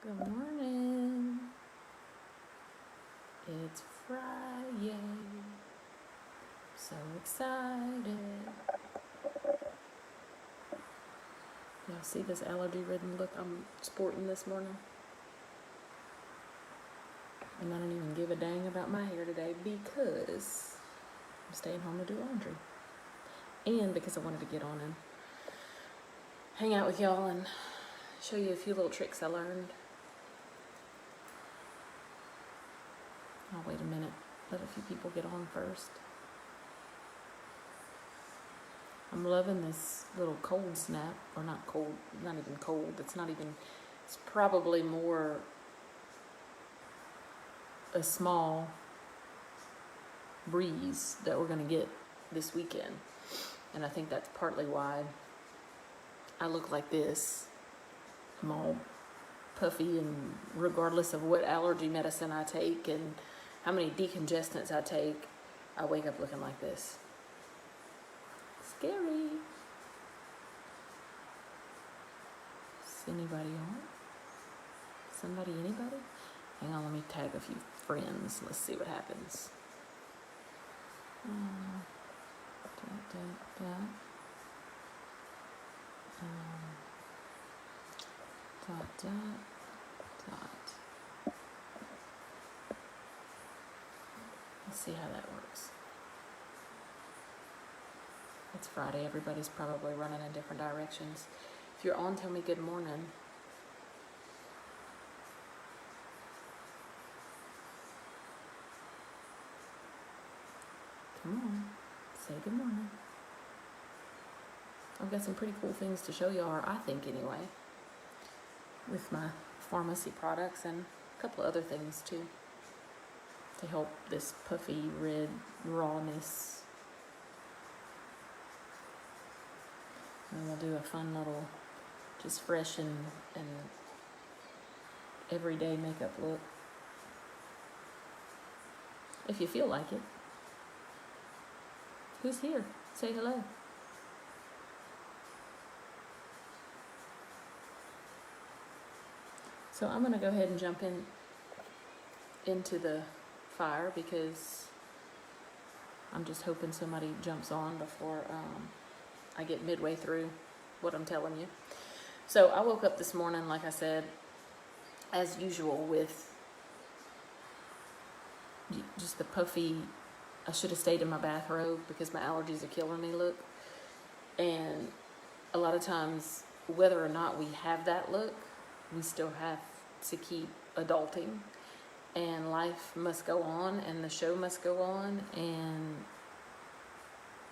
Good morning. It's Friday. So excited. Y'all see this allergy ridden look I'm sporting this morning? And I don't even give a dang about my hair today because I'm staying home to do laundry. And because I wanted to get on and hang out with y'all and show you a few little tricks I learned. I'll wait a minute, let a few people get on first. I'm loving this little cold snap, or not cold, not even cold, it's probably more a small breeze that we're gonna get this weekend. And I think that's partly why I look like this. I'm all puffy, and regardless of what allergy medicine I take and how many decongestants I take, I wake up looking like this. Scary. Is anybody on? Somebody, anybody? Hang on, let me tag a few friends. Let's see what happens. Let's see how that works. It's Friday. Everybody's probably running in different directions. If you're on, tell me good morning. Come on, say good morning. I've got some pretty cool things to show y'all, or I think anyway, with my pharmacy products and a couple of other things too, to help this puffy red rawness. And we'll do a fun little, just fresh and everyday makeup look, if you feel like it. Who's here? Say hello. So I'm gonna go ahead and jump into the fire because I'm just hoping somebody jumps on before I get midway through what I'm telling you. So I woke up this morning, like I said, as usual, with just the puffy, I should have stayed in my bathrobe because my allergies are killing me look. And a lot of times, whether or not we have that look, we still have to keep adulting, and life must go on, and the show must go on, and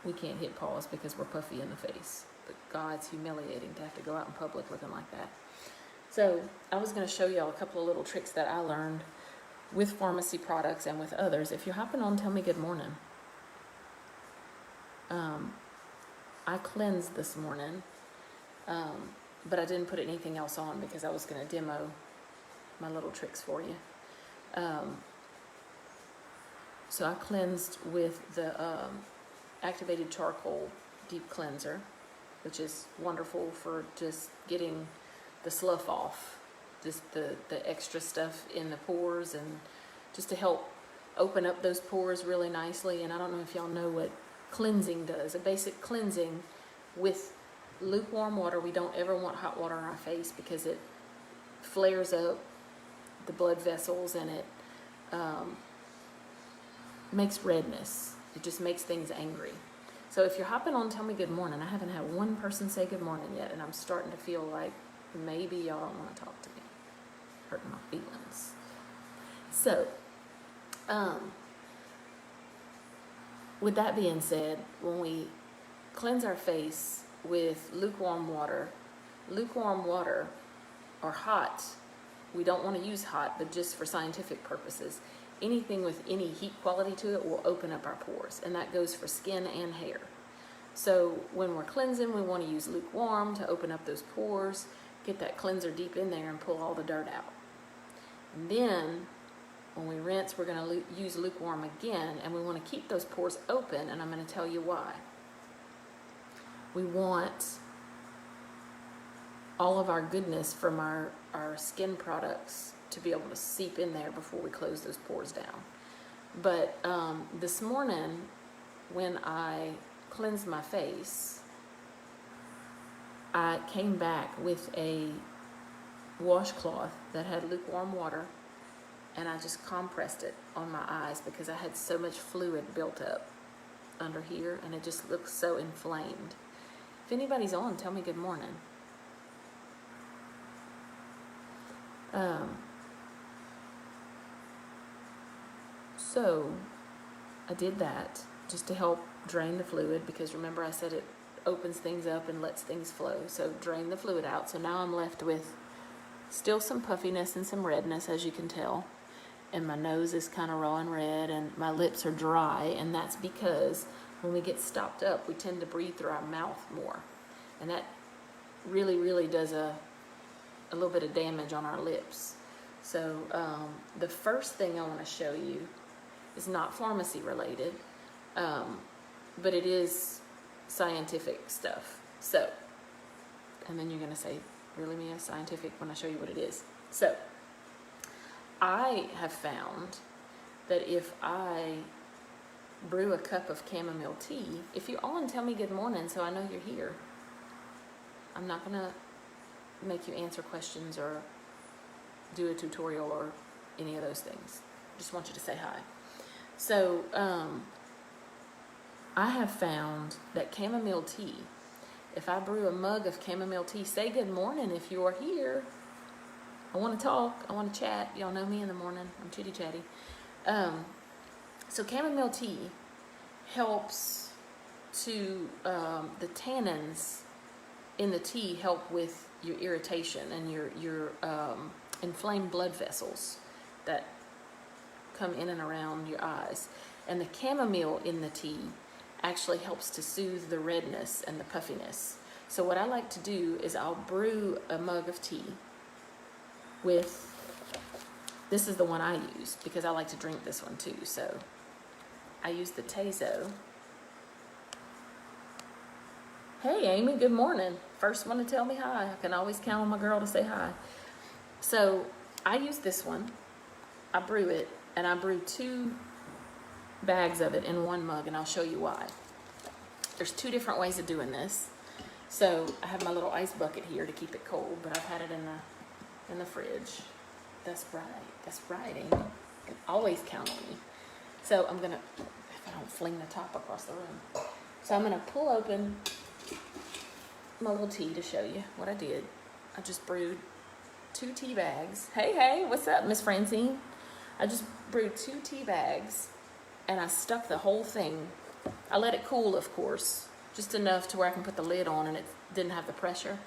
we can't hit pause because we're puffy in the face. But God, it's humiliating to have to go out in public looking like that. So I was going to show y'all a couple of little tricks that I learned with pharmacy products and with others. If you're hopping on, tell me good morning. I cleansed this morning, but I didn't put anything else on because I was going to demo my little tricks for you. So I cleansed with the activated charcoal deep cleanser, which is wonderful for just getting the slough off, just the extra stuff in the pores, and just to help open up those pores really nicely. And I don't know if y'all know what cleansing does. A basic cleansing with lukewarm water. We don't ever want hot water on our face because it flares up the blood vessels, and it makes redness. It just makes things angry. So if you're hopping on, tell me good morning. I haven't had one person say good morning yet, and I'm starting to feel like maybe y'all don't want to talk to me. Hurting my feelings. So, with that being said, when we cleanse our face with lukewarm water or hot, we don't want to use hot, but just for scientific purposes, anything with any heat quality to it will open up our pores, and that goes for skin and hair. So when we're cleansing, we want to use lukewarm to open up those pores, get that cleanser deep in there and pull all the dirt out. And then when we rinse, we're going to use lukewarm again, and we want to keep those pores open, and I'm going to tell you why. We want all of our goodness from our skin products to be able to seep in there before we close those pores down. But this morning, when I cleansed my face, I came back with a washcloth that had lukewarm water, and I just compressed it on my eyes because I had so much fluid built up under here, and it just looks so inflamed. If anybody's on, tell me good morning. So I did that just to help drain the fluid, because remember I said it opens things up and lets things flow. So drain the fluid out. So now I'm left with still some puffiness and some redness, as you can tell. And my nose is kind of raw and red, and my lips are dry, and that's because when we get stopped up, we tend to breathe through our mouth more. And that really, really does a little bit of damage on our lips. So the first thing I want to show you is not pharmacy related, but it is scientific stuff. So, and then you're going to say, really, Mia, scientific, when I show you what it is. So, I have found that if I brew a cup of chamomile tea, if you're on, tell me good morning so I know you're here. I'm not going to make you answer questions or do a tutorial or any of those things. Just want you to say hi. So, I have found that chamomile tea, if I brew a mug of chamomile tea, say good morning if you are here. I want to talk. I want to chat. Y'all know me in the morning. I'm chitty chatty. So chamomile tea helps to, the tannins in the tea help with your irritation and your inflamed blood vessels that come in and around your eyes. And the chamomile in the tea actually helps to soothe the redness and the puffiness. So what I like to do is I'll brew a mug of tea with, this is the one I use because I like to drink this one too. So I use the Tezo. Hey Amy, good morning. First one to tell me hi. I can always count on my girl to say hi. So I use this one, I brew it, and I brew 2 bags of it in one mug, and I'll show you why. There's 2 different ways of doing this. So I have my little ice bucket here to keep it cold, but I've had it in the fridge. That's right. That's right, Amy. You can always count on me. So I'm gonna, if I don't fling the top across the room. So I'm gonna pull open my little tea to show you what I did. I just brewed 2 tea bags. Hey, what's up, Miss Francine? I just brewed 2 tea bags, and I stuck the whole thing. I let it cool, of course, just enough to where I can put the lid on and it didn't have the pressure.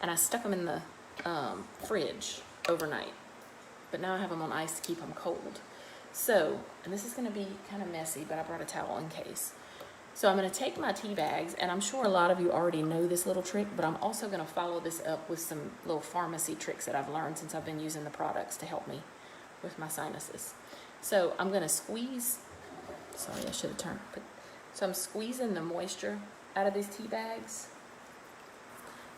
And I stuck them in the fridge overnight. But now I have them on ice to keep them cold. So, and this is going to be kind of messy, but I brought a towel in case. So I'm going to take my tea bags, and I'm sure a lot of you already know this little trick, but I'm also going to follow this up with some little pharmacy tricks that I've learned since I've been using the products to help me with my sinuses. So I'm going to squeeze, sorry, I should have turned, so I'm squeezing the moisture out of these tea bags,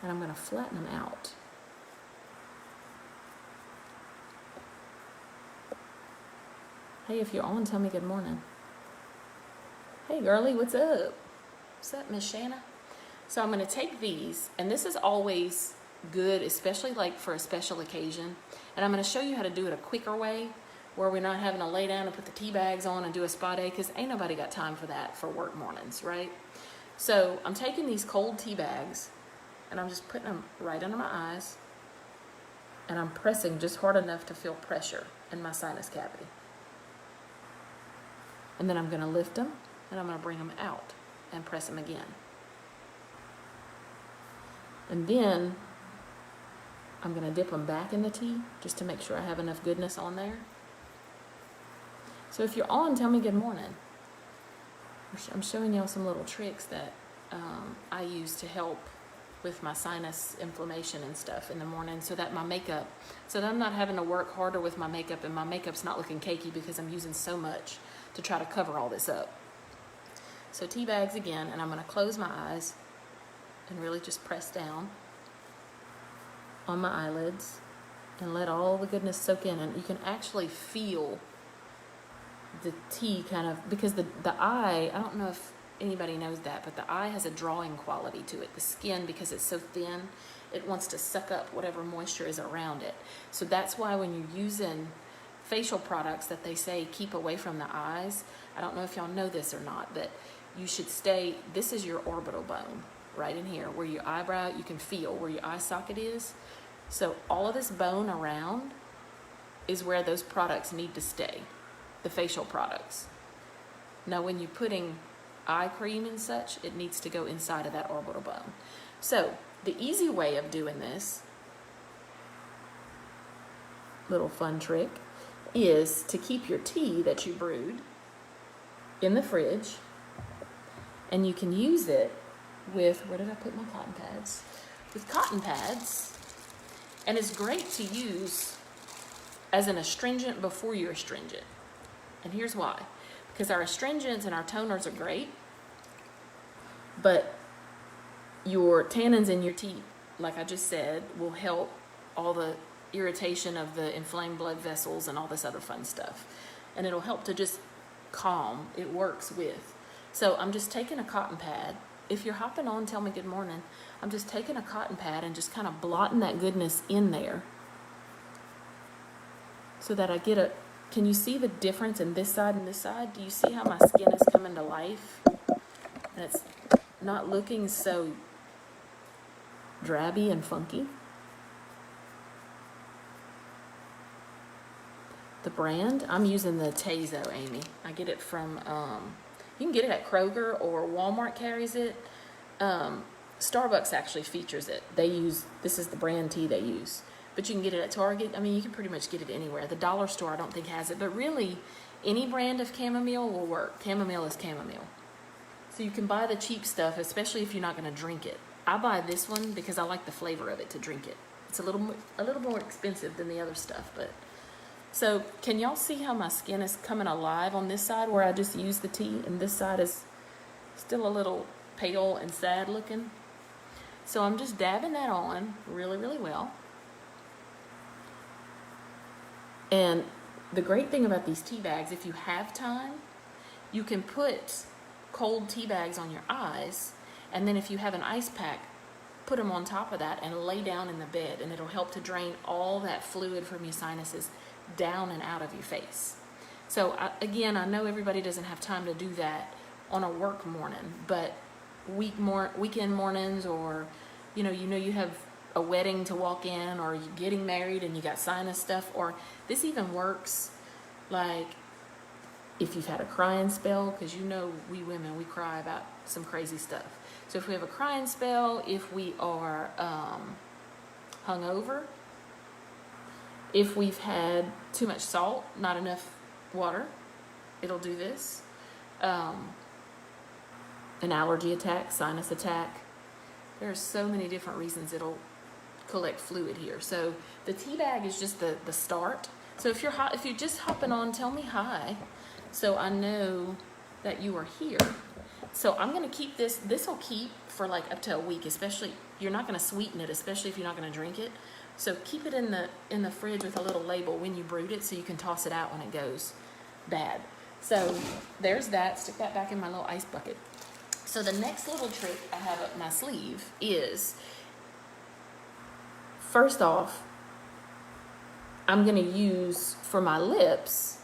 and I'm going to flatten them out. Hey, if you're on, tell me good morning. Hey girlie, what's up? What's up, Miss Shanna? So I'm going to take these, and this is always good, especially like for a special occasion. And I'm going to show you how to do it a quicker way, where we're not having to lay down and put the tea bags on and do a spa day, because ain't nobody got time for that for work mornings, right? So I'm taking these cold tea bags, and I'm just putting them right under my eyes, and I'm pressing just hard enough to feel pressure in my sinus cavity. And then I'm going to lift them, and I'm going to bring them out and press them again. And then I'm going to dip them back in the tea just to make sure I have enough goodness on there. So if you're on, tell me good morning. I'm showing y'all some little tricks that I use to help with my sinus inflammation and stuff in the morning, so that my makeup, so that I'm not having to work harder with my makeup, and my makeup's not looking cakey because I'm using so much to try to cover all this up. So tea bags again, and I'm going to close my eyes and really just press down. on my eyelids and let all the goodness soak in. And you can actually feel the tea kind of, because the eye, I don't know if anybody knows that, but the eye has a drawing quality to it. The skin, because it's so thin, it wants to suck up whatever moisture is around it. So that's why when you're using facial products that they say keep away from the eyes, I don't know if y'all know this or not, but you should stay, this is your orbital bone right in here where your eyebrow, you can feel where your eye socket is. So all of this bone around is where those products need to stay, the facial products. Now when you're putting eye cream and such, it needs to go inside of that orbital bone. So the easy way of doing this, little fun trick, is to keep your tea that you brewed in the fridge, and you can use it with, where did I put my cotton pads? With cotton pads, and it's great to use as an astringent before you astringent. And here's why. Because our astringents and our toners are great, but your tannins in your tea, like I just said, will help all the irritation of the inflamed blood vessels and all this other fun stuff. And it'll help to just calm. It works with. So I'm just taking a cotton pad. If you're hopping on, tell me good morning. I'm just taking a cotton pad and just kind of blotting that goodness in there so that I get a, can you see the difference in this side and this side? Do you see how my skin is coming to life? And it's not looking so drabby and funky. The brand, I'm using the Tazo, Amy. I get it from, you can get it at Kroger or Walmart carries it. Starbucks actually features it. They use, this is the brand tea they use. But you can get it at Target. I mean, you can pretty much get it anywhere. The dollar store, I don't think has it. But really, any brand of chamomile will work. Chamomile is chamomile. So you can buy the cheap stuff, especially if you're not going to drink it. I buy this one because I like the flavor of it to drink it. It's a little more expensive than the other stuff, but. So can y'all see how my skin is coming alive on this side where I just used the tea, and this side is still a little pale and sad looking? So I'm just dabbing that on really, really well. And the great thing about these tea bags, if you have time, you can put cold tea bags on your eyes, and then if you have an ice pack, put them on top of that and lay down in the bed, and it'll help to drain all that fluid from your sinuses down and out of your face. So again, I know everybody doesn't have time to do that on a work morning, but weekend mornings, or you know you have a wedding to walk in, or you're getting married and you got sinus stuff, or this even works like if you've had a crying spell, because we women, we cry about some crazy stuff. So if we have a crying spell, if we are hungover, if we've had too much salt, not enough water, it'll do this. An allergy attack, sinus attack. There are so many different reasons it'll collect fluid here. So the tea bag is just the start. So if you're just hopping on, tell me hi, so I know that you are here. So I'm gonna keep this. This will keep for like up to a week. Especially, you're not gonna sweeten it, especially if you're not gonna drink it. So keep it in the fridge with a little label when you brewed it, so you can toss it out when it goes bad. So there's that. Stick that back in my little ice bucket. So the next little trick I have up my sleeve is, first off, I'm going to use for my lips,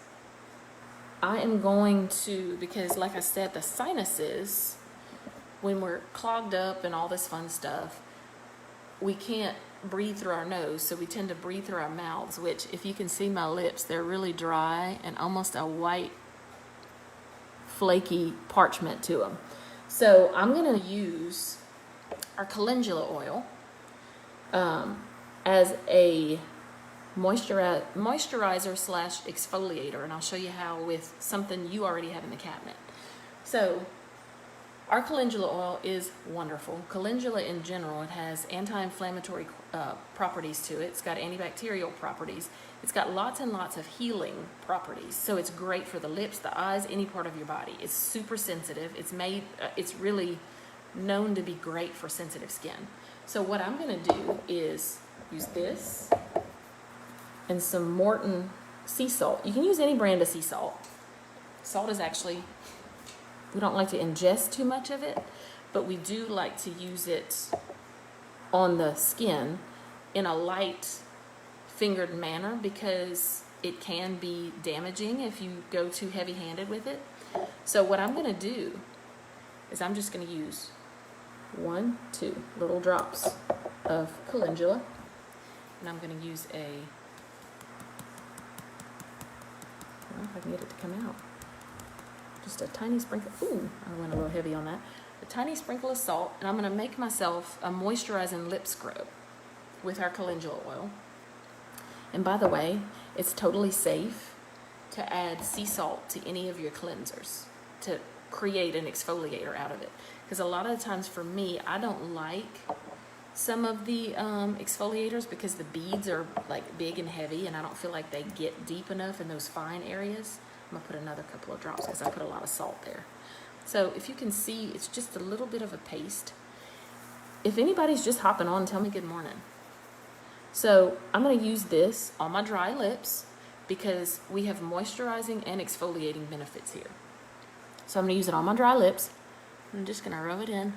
I am going to, because like I said, the sinuses, when we're clogged up and all this fun stuff, we can't breathe through our nose, so we tend to breathe through our mouths, which if you can see my lips, they're really dry and almost a white flaky parchment to them. So I'm going to use our calendula oil as a moisturizer slash exfoliator, and I'll show you how with something you already have in the cabinet. So our calendula oil is wonderful. Calendula in general, it has anti-inflammatory properties to it. It's got antibacterial properties. It's got lots and lots of healing properties. So it's great for the lips, the eyes, any part of your body. It's super sensitive. It's really known to be great for sensitive skin. So what I'm going to do is use this and some Morton sea salt. You can use any brand of sea salt. Salt is actually, we don't like to ingest too much of it, but we do like to use it on the skin in a light fingered manner because it can be damaging if you go too heavy-handed with it. So what I'm going to do is I'm just going to use 1, 2 little drops of calendula, and I'm going to use a, well, if I can get it to come out, just a tiny sprinkle. Ooh, I went a little heavy on that. A tiny sprinkle of salt, and I'm going to make myself a moisturizing lip scrub with our calendula oil. And by the way, it's totally safe to add sea salt to any of your cleansers to create an exfoliator out of it. Because a lot of the times for me, I don't like some of the exfoliators because the beads are like big and heavy and I don't feel like they get deep enough in those fine areas. I'm gonna put another couple of drops because I put a lot of salt there. So if you can see, it's just a little bit of a paste. If anybody's just hopping on, tell me good morning. So I'm going to use this on my dry lips because we have moisturizing and exfoliating benefits here. So I'm going to use it on my dry lips. I'm just going to rub it in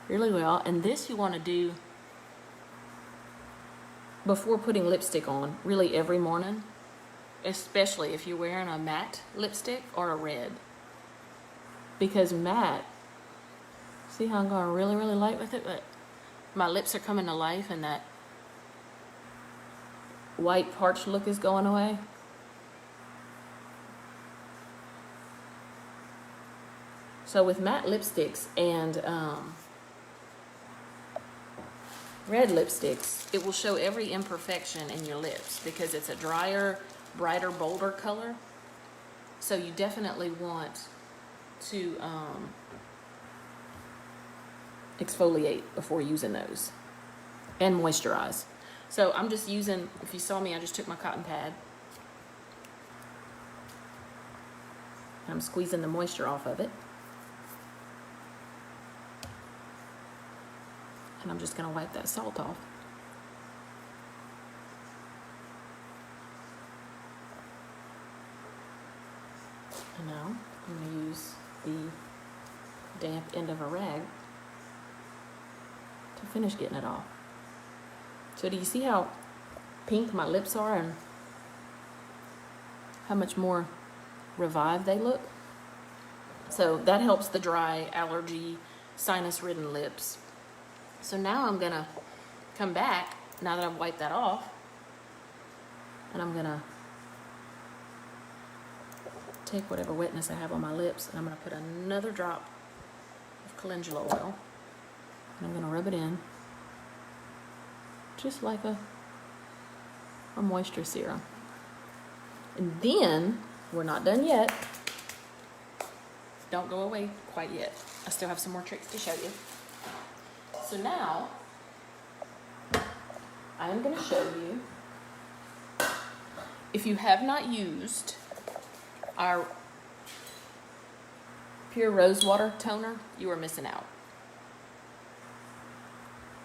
really well. And this you want to do before putting lipstick on, really every morning, especially if you're wearing a matte lipstick or a red. Because matte, see how I'm going really, really light with it? But my lips are coming to life and that white parched look is going away. So with matte lipsticks and red lipsticks, it will show every imperfection in your lips because it's a drier, brighter, bolder color. So you definitely want to exfoliate before using those and moisturize. So I'm just using, if you saw me, I just took my cotton pad and I'm squeezing the moisture off of it. And I'm just going to wipe that salt off. And now I'm going to use the damp end of a rag to finish getting it off. So do you see how pink my lips are and how much more revived they look? So that helps the dry, allergy, sinus-ridden lips. So now I'm going to come back, now that I've wiped that off, and I'm going to take whatever wetness I have on my lips, and I'm going to put another drop of calendula oil, and I'm going to rub it in. Just like a moisture serum. And then, we're not done yet. Don't go away quite yet. I still have some more tricks to show you. So now, I am going to show you, if you have not used our Pure Rose Water Toner, you are missing out.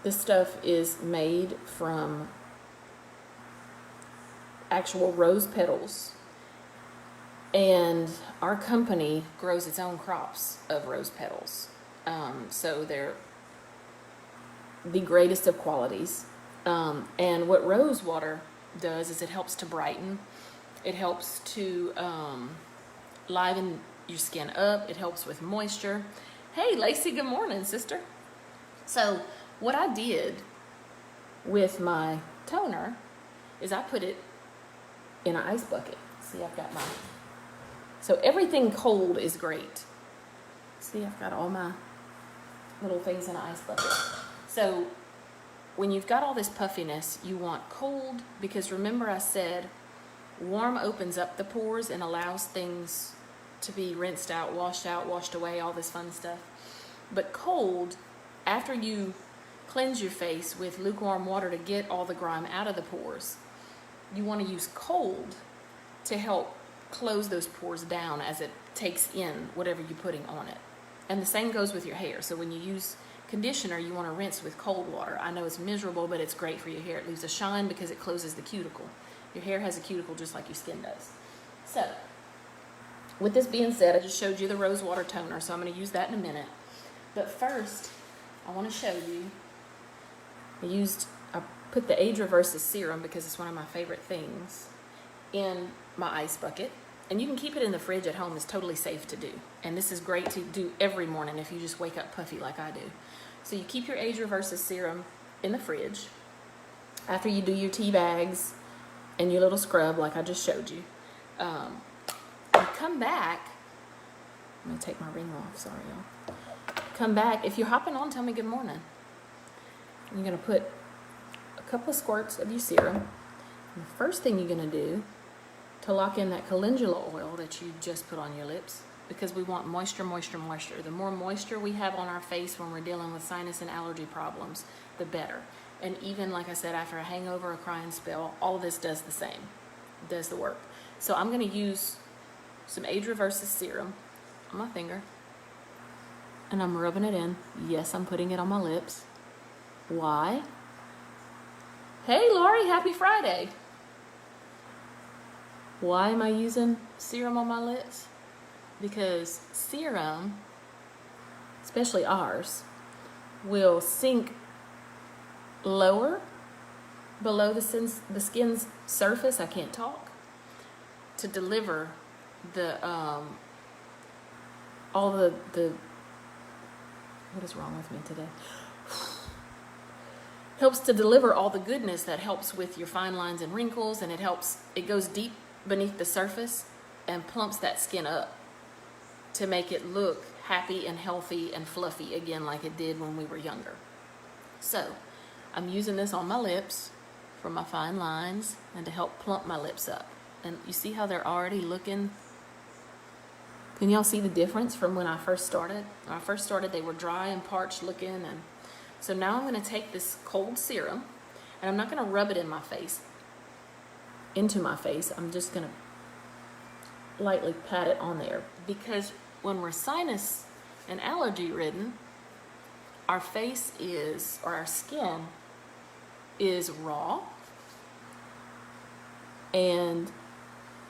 This stuff is made from actual rose petals, and our company grows its own crops of rose petals. So they're the greatest of qualities. And what rose water does is it helps to brighten, it helps to liven your skin up, it helps with moisture. Hey, Lacey, good morning, sister. So what I did with my toner is I put it in an ice bucket. See, I've got my, so everything cold is great. See, I've got all my little things in an ice bucket. So when you've got all this puffiness, you want cold, because remember I said warm opens up the pores and allows things to be rinsed out, washed away, all this fun stuff. But cold, after you cleanse your face with lukewarm water to get all the grime out of the pores, you want to use cold to help close those pores down as it takes in whatever you're putting on it. And the same goes with your hair. So when you use conditioner, you want to rinse with cold water. I know it's miserable, but it's great for your hair. It leaves a shine because it closes the cuticle. Your hair has a cuticle just like your skin does. So, with this being said, I just showed you the rose water toner, so I'm going to use that in a minute. But first, I want to show you, I put the age reverses serum because it's one of my favorite things in my ice bucket. And you can keep it in the fridge at home. It's totally safe to do. And this is great to do every morning if you just wake up puffy like I do. So you keep your age reverses serum in the fridge after you do your tea bags and your little scrub like I just showed you. You come back. I'm going to take my ring off. Sorry, y'all. Come back. If you're hopping on, tell me good morning. You're going to put a couple of squirts of your serum. And the first thing you're going to do to lock in that calendula oil that you just put on your lips, because we want moisture, moisture, moisture. The more moisture we have on our face when we're dealing with sinus and allergy problems, the better. And even, like I said, after a hangover, a crying spell, all of this does the same. It does the work. So I'm going to use some age reverses serum on my finger, and I'm rubbing it in. Yes, I'm putting it on my lips. Why? Hey, Lori, happy Friday. Why am I using serum on my lips? Because serum, especially ours, will sink lower below the skin's surface. I can't talk. To deliver the all the what is wrong with me today? Helps to deliver all the goodness that helps with your fine lines and wrinkles, and it goes deep beneath the surface and plumps that skin up to make it look happy and healthy and fluffy again like it did when we were younger. So I'm using this on my lips for my fine lines and to help plump my lips up. And you see how they're already looking? Can y'all see the difference from when I first started? When I first started, they were dry and parched looking. And so now I'm going to take this cold serum, and I'm not going to rub it into my face. I'm just going to lightly pat it on there, because when we're sinus and allergy ridden, our skin is raw, and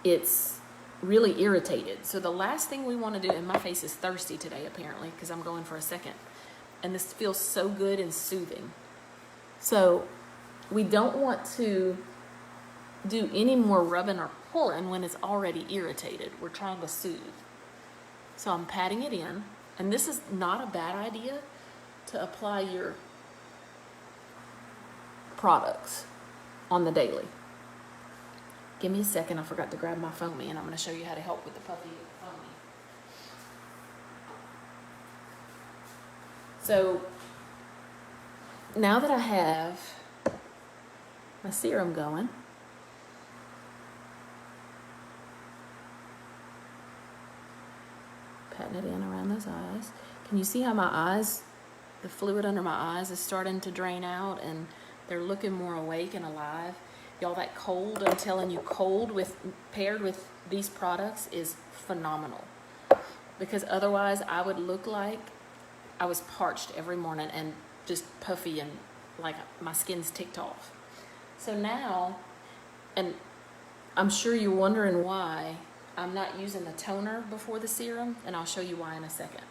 it's really irritated. So the last thing we want to do, and my face is thirsty today apparently because I'm going for a second, and this feels so good and soothing. So we don't want to do any more rubbing or pulling when it's already irritated. We're trying to soothe. So I'm patting it in, and this is not a bad idea to apply your products on the daily. Give me a second, I forgot to grab my foamy, and I'm going to show you how to help with the puffy foamy. So now that I have my serum going, patting it in around those eyes. Can you see how my eyes, the fluid under my eyes is starting to drain out, and they're looking more awake and alive? Y'all, that cold, I'm telling you, cold paired with these products is phenomenal. Because otherwise I would look like I was parched every morning and just puffy and like my skin's ticked off. So now, and I'm sure you're wondering why I'm not using the toner before the serum, and I'll show you why in a second.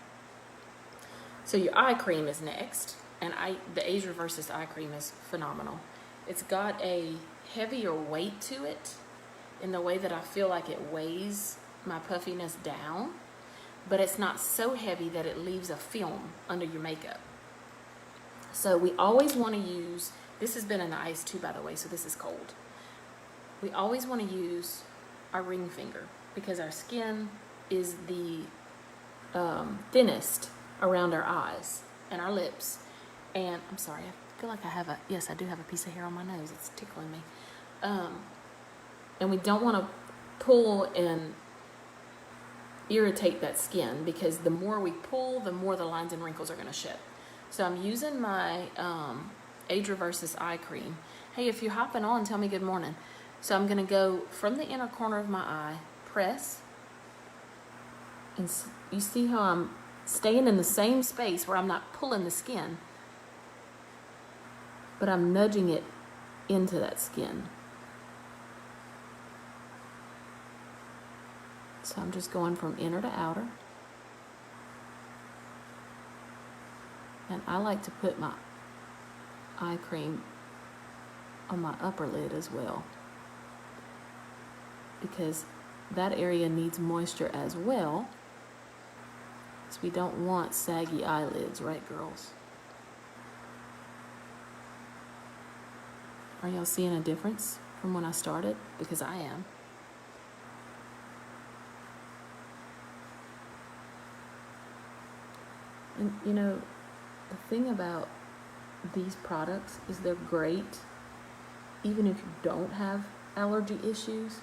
So your eye cream is next, and the Age Reverses eye cream is phenomenal. It's got a heavier weight to it in the way that I feel like it weighs my puffiness down, but it's not so heavy that it leaves a film under your makeup. So we always want to use, this has been in the ice too, by the way, so this is cold. We always want to use our ring finger because our skin is the thinnest around our eyes and our lips. And I'm sorry, I feel like yes, I do have a piece of hair on my nose. It's tickling me. And we don't want to pull and irritate that skin, because the more we pull, the more the lines and wrinkles are going to show. So I'm using my Age Reverses eye cream. Hey, if you're hopping on, tell me good morning. So I'm going to go from the inner corner of my eye, press, and you see how I'm staying in the same space where I'm not pulling the skin, but I'm nudging it into that skin. So I'm just going from inner to outer. And I like to put my eye cream on my upper lid as well, because that area needs moisture as well, because we don't want saggy eyelids, right, girls? Are y'all seeing a difference from when I started? Because I am. And you know, the thing about these products is they're great even if you don't have allergy issues.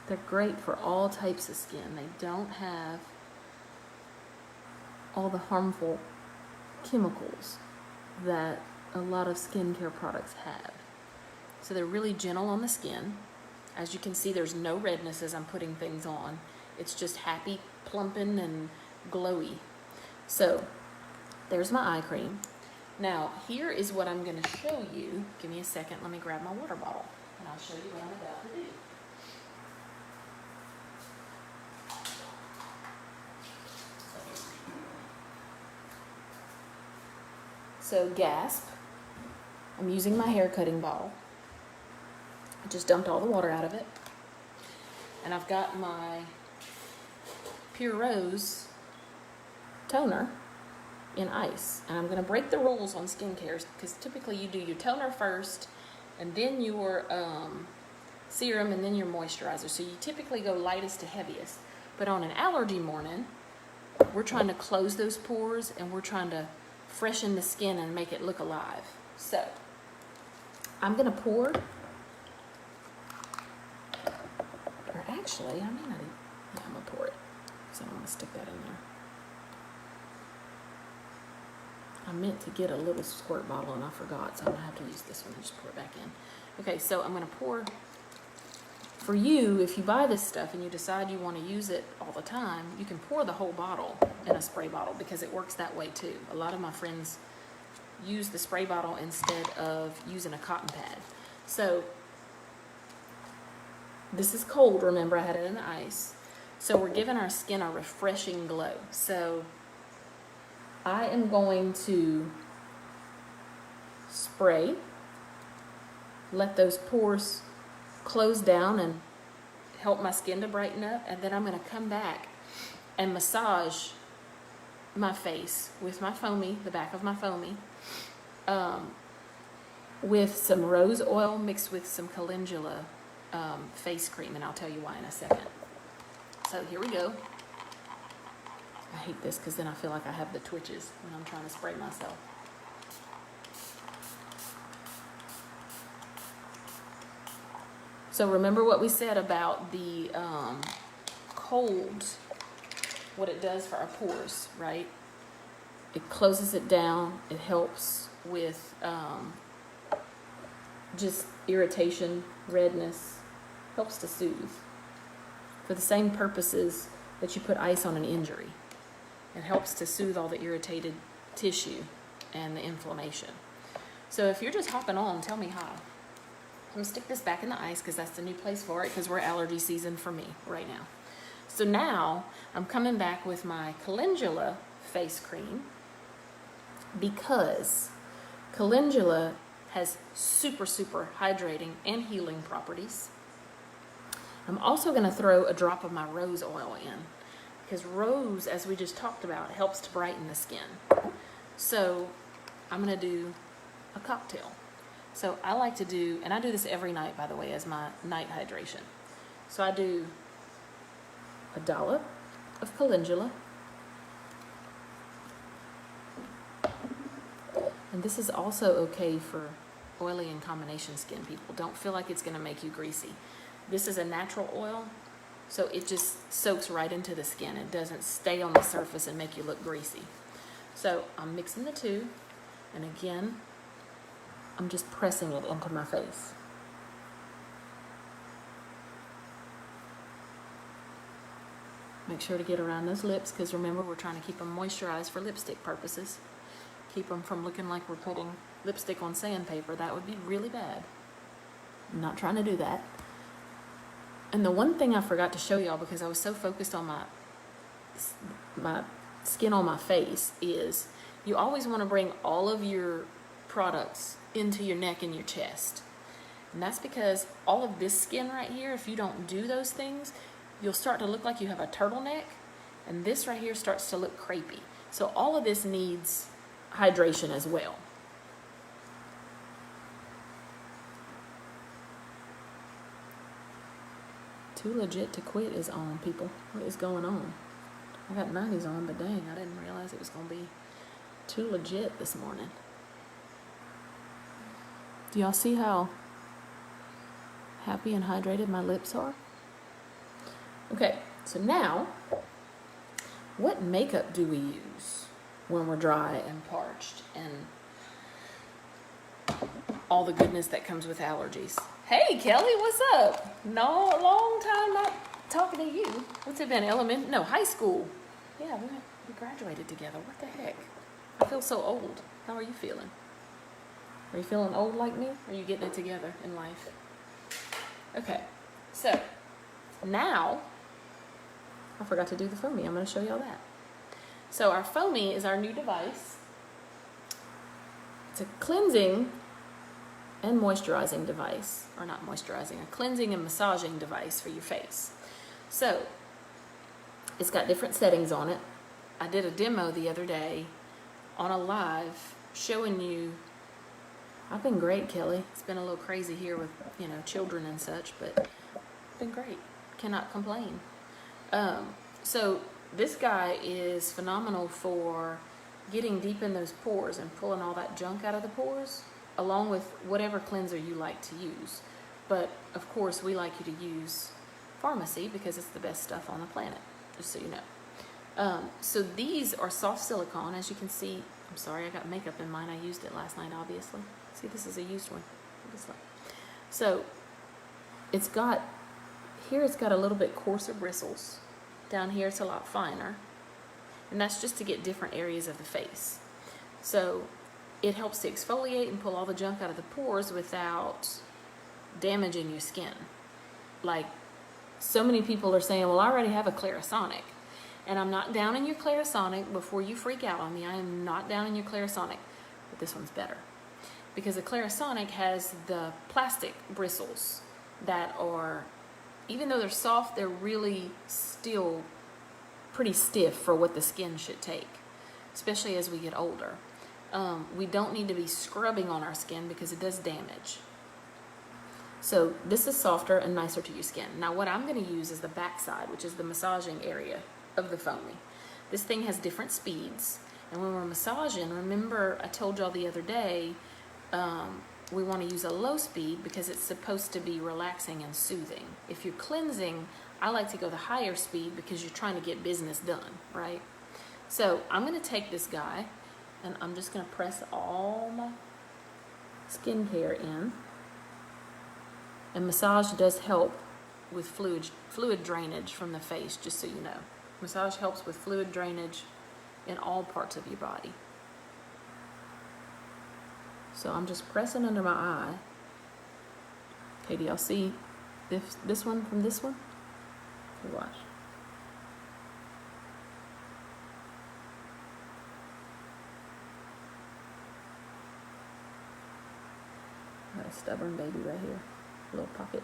They're great for all types of skin. They don't have all the harmful chemicals that a lot of skincare products have. So they're really gentle on the skin. As you can see, there's no redness as I'm putting things on. It's just happy, plumping, and glowy. So there's my eye cream. Now, here is what I'm going to show you. Give me a second. Let me grab my water bottle, and I'll show you what I'm about to do. So, gasp. I'm using my hair cutting bottle. I just dumped all the water out of it. And I've got my Pure Rose toner in ice. And I'm going to break the rules on skincare, because typically you do your toner first and then your serum and then your moisturizer. So you typically go lightest to heaviest. But on an allergy morning, we're trying to close those pores and we're trying to freshen the skin and make it look alive. So I'm going to pour, or actually, I may not even, yeah, I'm going to pour it, because I don't want to stick that in there. I meant to get a little squirt bottle and I forgot, so I'm going to have to use this one and just pour it back in. Okay, so I'm going to pour. For you, if you buy this stuff and you decide you want to use it all the time, you can pour the whole bottle in a spray bottle, because it works that way too. A lot of my friends use the spray bottle instead of using a cotton pad. So this is cold, remember I had it in the ice. So we're giving our skin a refreshing glow. So I am going to spray, let those pores close down and help my skin to brighten up, and then I'm going to come back and massage my face with my foamy, the back of my foamy, with some rose oil mixed with some calendula face cream, and I'll tell you why in a second. So here we go. I hate this because then I feel like I have the twitches when I'm trying to spray myself. So remember what we said about the cold, what it does for our pores, right? It closes it down. It helps with just irritation, redness, helps to soothe. For the same purposes that you put ice on an injury. It helps to soothe all the irritated tissue and the inflammation. So if you're just hopping on, tell me hi. I'm going to stick this back in the ice because that's the new place for it, because we're allergy season for me right now. So now I'm coming back with my calendula face cream, because calendula has super, super hydrating and healing properties. I'm also going to throw a drop of my rose oil in, because rose, as we just talked about, helps to brighten the skin. So I'm going to do a cocktail. So I like to do, and I do this every night, by the way, as my night hydration. So I do a dollop of calendula. And this is also okay for oily and combination skin people. Don't feel like it's going to make you greasy. This is a natural oil, so it just soaks right into the skin. It doesn't stay on the surface and make you look greasy. So I'm mixing the two, and again, I'm just pressing it into my face. Make sure to get around those lips, because remember, we're trying to keep them moisturized for lipstick purposes. Keep them from looking like we're putting lipstick on sandpaper. That would be really bad. I'm not trying to do that. And the one thing I forgot to show y'all, because I was so focused on my skin on my face, is you always want to bring all of your products into your neck and your chest. And that's because all of this skin right here, if you don't do those things, you'll start to look like you have a turtleneck, and this right here starts to look crepey. So all of this needs hydration as well. Too legit to quit is on, people. What is going on? I got 90s on, but dang, I didn't realize it was going to be too legit this morning. Do y'all see how happy and hydrated my lips are? Okay, so now, what makeup do we use when we're dry and parched and all the goodness that comes with allergies? Hey, Kelly, what's up? No, a long time not talking to you. What's it been, high school. Yeah, we graduated together. What the heck? I feel so old. How are you feeling? Are you feeling old like me? Or are you getting it together in life? Okay, so now, I forgot to do the foamy. I'm going to show y'all that. So our foamy is our new device. It's a cleansing and moisturizing device, or not moisturizing, a cleansing and massaging device for your face. So it's got different settings on it. I did a demo the other day on a live showing you. I've been great, Kelly. It's been a little crazy here with, children and such, but it's been great. Cannot complain. So this guy is phenomenal for getting deep in those pores and pulling all that junk out of the pores, along with whatever cleanser you like to use. But of course, we like you to use Pharmacy because it's the best stuff on the planet, just so you know. So these are soft silicone, as you can see. I'm sorry, I got makeup in mine. I used it last night, obviously. See, this is a used one. So it's got a little bit coarser bristles. Down here it's a lot finer. And that's just to get different areas of the face. So it helps to exfoliate and pull all the junk out of the pores without damaging your skin. Like, so many people are saying, well, I already have a Clarisonic. And I'm not down in your Clarisonic. Before you freak out on me, I am not down in your Clarisonic. But this one's better. Because the Clarisonic has the plastic bristles that are, even though they're soft, they're really still pretty stiff for what the skin should take, especially as we get older. We don't need to be scrubbing on our skin because it does damage. So this is softer and nicer to your skin. Now what I'm going to use is the back side, which is the massaging area of the foamy. This thing has different speeds, and when we're massaging, remember I told y'all the other day, we want to use a low speed because it's supposed to be relaxing and soothing. If you're cleansing, I like to go the higher speed because you're trying to get business done, right? So I'm going to take this guy and I'm just going to press all my skincare in. And massage does help with fluid drainage from the face, just so you know. Massage helps with fluid drainage in all parts of your body. So I'm just pressing under my eye. Okay, do y'all see this one from this one? Okay, watch. Got a stubborn baby right here. A little pocket.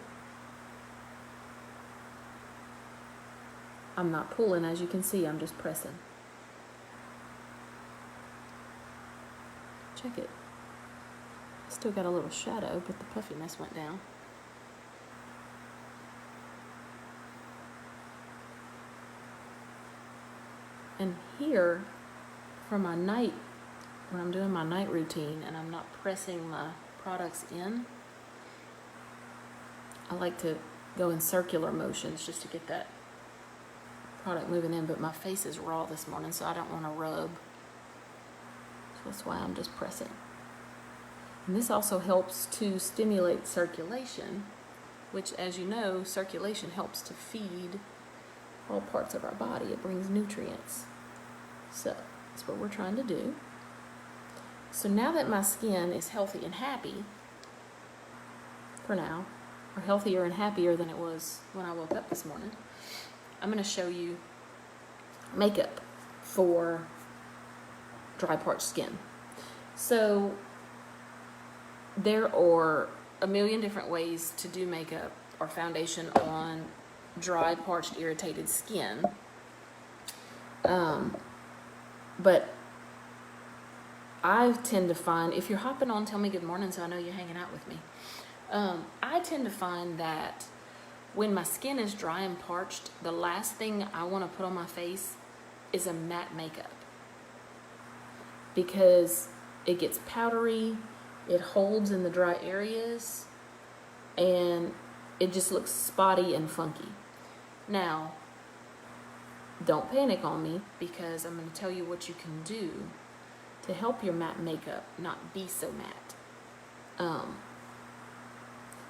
I'm not pulling, as you can see, I'm just pressing. Check it. Still got a little shadow, but the puffiness went down. And here, for my night, when I'm doing my night routine and I'm not pressing my products in, I like to go in circular motions just to get that product moving in, but my face is raw this morning, so I don't want to rub. So that's why I'm just pressing. And this also helps to stimulate circulation, which, as you know, circulation helps to feed all parts of our body. It brings nutrients. So that's what we're trying to do. So now that my skin is healthy and happy, for now, or healthier and happier than it was when I woke up this morning, I'm going to show you makeup for dry, parched skin. So there are a million different ways to do makeup or foundation on dry, parched, irritated skin. But I tend to find, if you're hopping on, tell me good morning so I know you're hanging out with me. I tend to find that when my skin is dry and parched, the last thing I want to put on my face is a matte makeup, because it gets powdery, it holds in the dry areas, and it just looks spotty and funky. Now, don't panic on me, because I'm going to tell you what you can do to help your matte makeup not be so matte.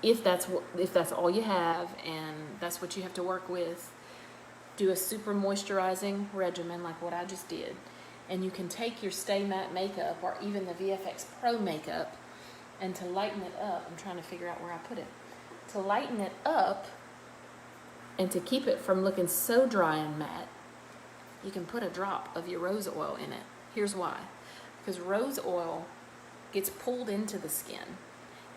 If that's all you have and that's what you have to work with, do a super moisturizing regimen like what I just did. And you can take your Stay Matte makeup or even the VFX Pro makeup, and to lighten it up, I'm trying to figure out where I put it. To lighten it up and to keep it from looking so dry and matte, you can put a drop of your rose oil in it. Here's why. Because rose oil gets pulled into the skin,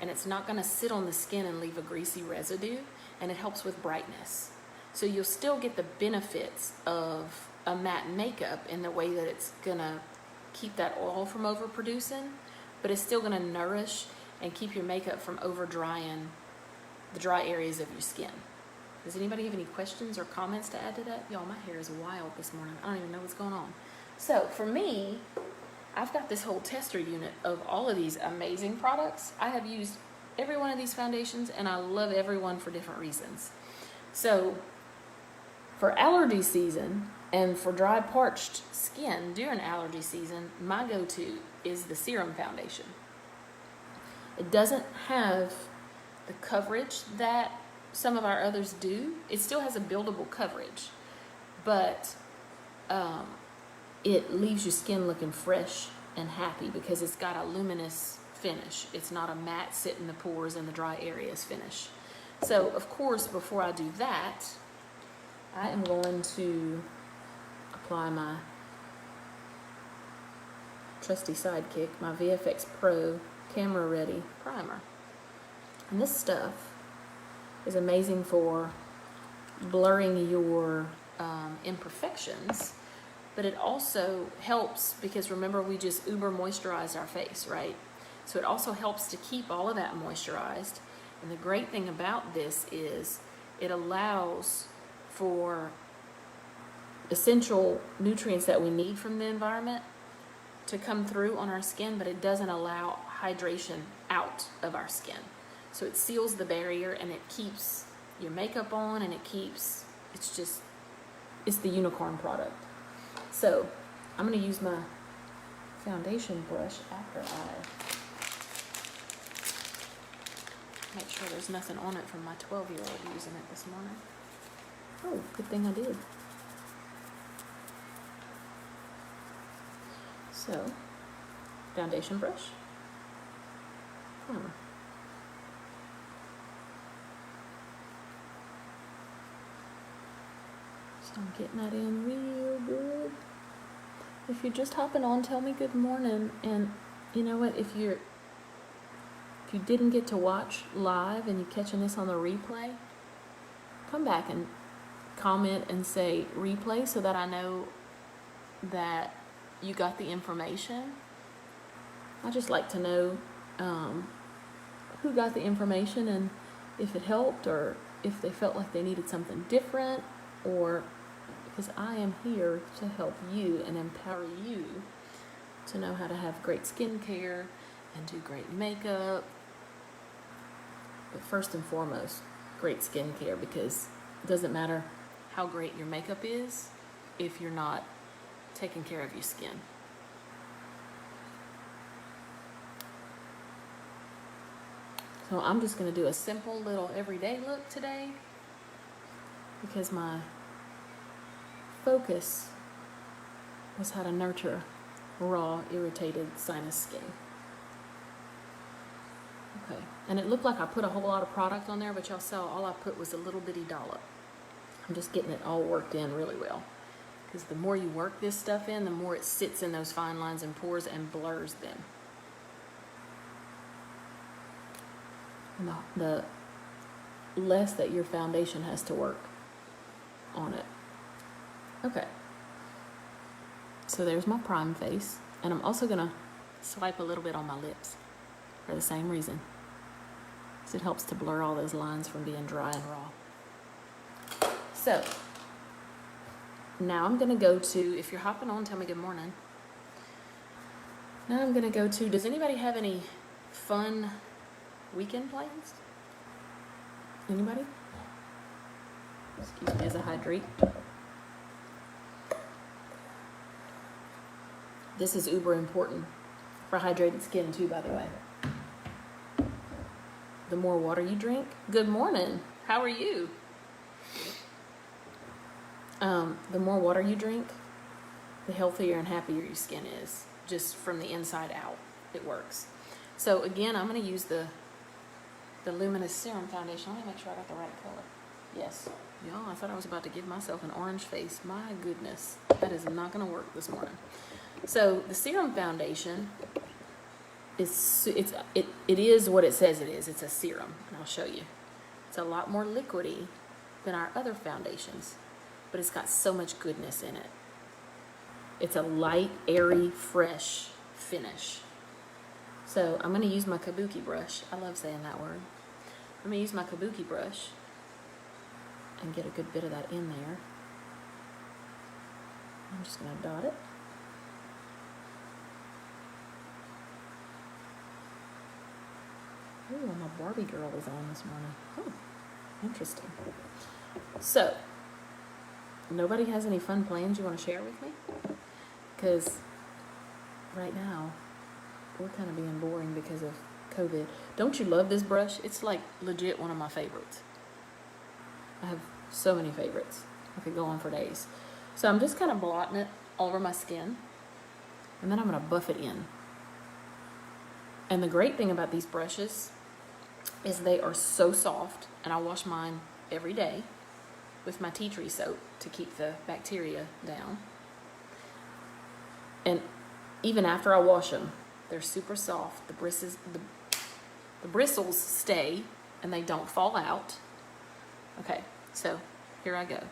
and it's not going to sit on the skin and leave a greasy residue, and it helps with brightness. So you'll still get the benefits of a matte makeup in the way that it's going to keep that oil from overproducing, but it's still going to nourish and keep your makeup from over drying the dry areas of your skin. Does anybody have any questions or comments to add to that? Y'all, my hair is wild this morning. I don't even know what's going on. So for me, I've got this whole tester unit of all of these amazing products. I have used every one of these foundations, and I love every one for different reasons. So for allergy season and for dry, parched skin during allergy season, my go-to is the serum foundation. It doesn't have the coverage that some of our others do. It still has a buildable coverage, but it leaves your skin looking fresh and happy because it's got a luminous finish. It's not a matte sit in the pores and the dry areas finish. So of course, before I do that, I am going to apply my trusty sidekick, my VFX Pro camera ready primer. And this stuff is amazing for blurring your imperfections, but it also helps because remember we just uber moisturized our face, right? So it also helps to keep all of that moisturized. And the great thing about this is it allows for essential nutrients that we need from the environment to come through on our skin, but it doesn't allow hydration out of our skin. So it seals the barrier and it keeps your makeup on, and it's the unicorn product. So I'm going to use my foundation brush after I make sure there's nothing on it from my 12-year-old using it this morning. Oh, good thing I did. So, foundation brush, primer. So I'm getting that in real good. If you're just hopping on, tell me good morning. And you know what, if you didn't get to watch live and you're catching this on the replay, come back and comment and say replay so that I know that you got the information. I just like to know who got the information and if it helped, or if they felt like they needed something different, or because I am here to help you and empower you to know how to have great skincare and do great makeup. But first and foremost, great skincare, because it doesn't matter how great your makeup is if you're not taking care of your skin. So I'm just going to do a simple little everyday look today because my focus was how to nurture raw, irritated sinus skin. Okay, and it looked like I put a whole lot of product on there, but y'all saw all I put was a little bitty dollop. I'm just getting it all worked in really well. Because the more you work this stuff in, the more it sits in those fine lines and pores and blurs them. And the less that your foundation has to work on it. Okay. So there's my prime face. And I'm also going to swipe a little bit on my lips for the same reason. Because it helps to blur all those lines from being dry and raw. So now I'm going to go to, if you're hopping on, tell me good morning. Now I'm going to go to, does anybody have any fun weekend plans? Anybody? Excuse me as I hydrate. This is uber important for hydrated skin too, by the way. The more water you drink. Good morning. How are you? The more water you drink, the healthier and happier your skin is. Just from the inside out, it works. So again, I'm going to use the Luminous Serum Foundation. Let me make sure I got the right color. Yes. Y'all, I thought I was about to give myself an orange face. My goodness. That is not going to work this morning. So the Serum Foundation it is what it says it is. It's a serum, and I'll show you. It's a lot more liquidy than our other foundations, but it's got so much goodness in it. It's a light, airy, fresh finish. So I'm going to use my kabuki brush. I love saying that word. I'm going to use my kabuki brush and get a good bit of that in there. I'm just going to dot it. Ooh, my Barbie girl is on this morning. Oh, interesting. So, nobody has any fun plans you want to share with me? Because right now, we're kind of being boring because of COVID. Don't you love this brush? It's like legit one of my favorites. I have so many favorites. I could go on for days. So I'm just kind of blotting it all over my skin. And then I'm going to buff it in. And the great thing about these brushes is they are so soft. And I wash mine every day with my tea tree soap to keep the bacteria down. And even after I wash them, they're super soft. The bristles stay and they don't fall out. Okay, so here I go.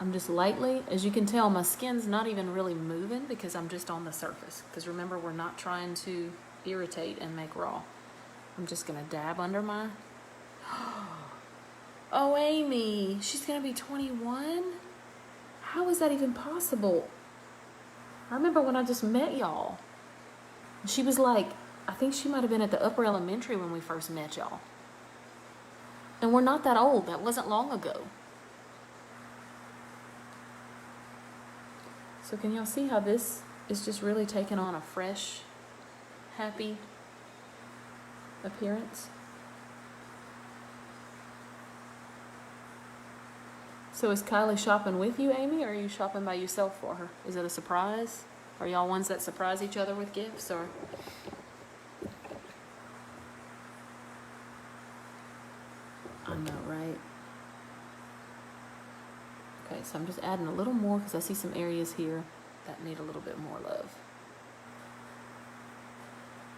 I'm just lightly, as you can tell, my skin's not even really moving because I'm just on the surface. Because remember, we're not trying to irritate and make raw. I'm just gonna dab under my, oh, Amy, she's gonna be 21? How is that even possible? I remember when I just met y'all. She was like, I think she might have been at the upper elementary when we first met y'all. And we're not that old. That wasn't long ago. So can y'all see how this is just really taking on a fresh, happy appearance? So is Kylie shopping with you, Amy, or are you shopping by yourself for her? Is it a surprise? Are y'all ones that surprise each other with gifts, or? I know, right? Okay, so I'm just adding a little more because I see some areas here that need a little bit more love.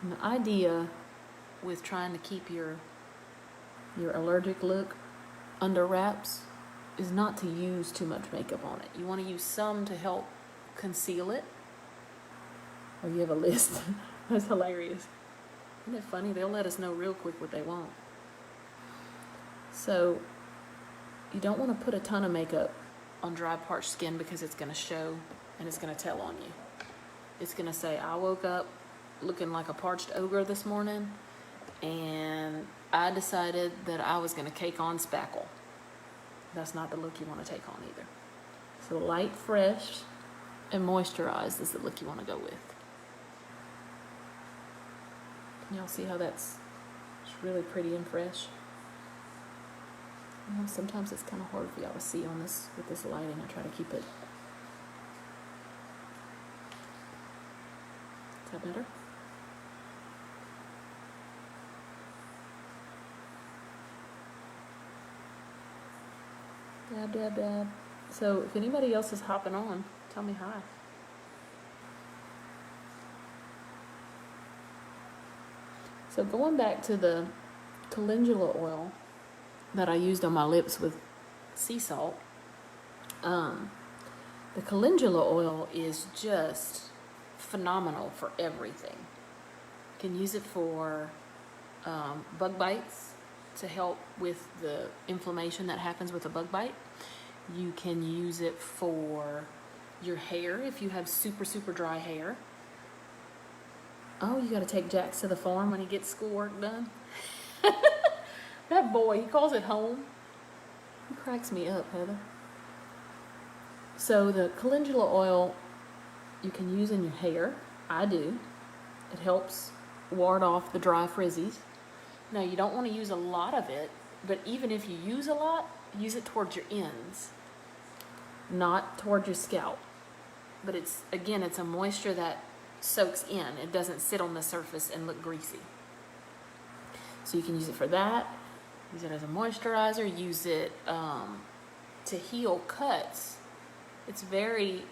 And the idea with trying to keep your allergic look under wraps is not to use too much makeup on it. You want to use some to help conceal it. Oh, you have a list. That's hilarious. Isn't it funny? They'll let us know real quick what they want. So you don't want to put a ton of makeup on dry, parched skin because it's going to show and it's going to tell on you. It's going to say, I woke up looking like a parched ogre this morning and I decided that I was going to cake on spackle. That's not the look you want to take on either. So light, fresh, and moisturized is the look you want to go with. Can y'all see how that's really pretty and fresh? Sometimes it's kind of hard for y'all to see on this with this lighting. I try to keep it. Is that better? Dab, dab, dab. So if anybody else is hopping on, tell me hi. So going back to the calendula oil that I used on my lips with sea salt, the calendula oil is just phenomenal for everything. You can use it for bug bites to help with the inflammation that happens with a bug bite. You can use it for your hair if you have super, super dry hair. Oh, you got to take Jax to the farm when he gets schoolwork done. That boy, he calls it home. He cracks me up, Heather. So the calendula oil you can use in your hair. I do. It helps ward off the dry frizzies. Now, you don't want to use a lot of it, but even if you use a lot, use it towards your ends, not toward your scalp. But it's, again, it's a moisture that soaks in. It doesn't sit on the surface and look greasy. So you can use it for that. Use it as a moisturizer. Use it to heal cuts. It's very,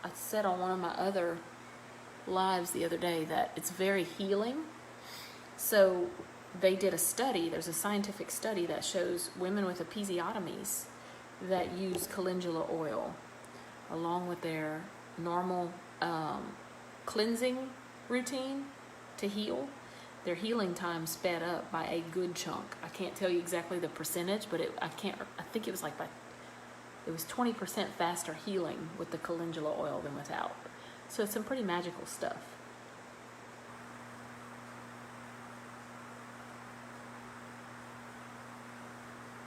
I said on one of my other lives the other day that it's very healing. So they did a study, there's a scientific study that shows women with episiotomies that use calendula oil along with their normal cleansing routine to heal, their healing time sped up by a good chunk. I can't tell you exactly the percentage, but I think it was like it was 20% faster healing with the calendula oil than without. So it's some pretty magical stuff.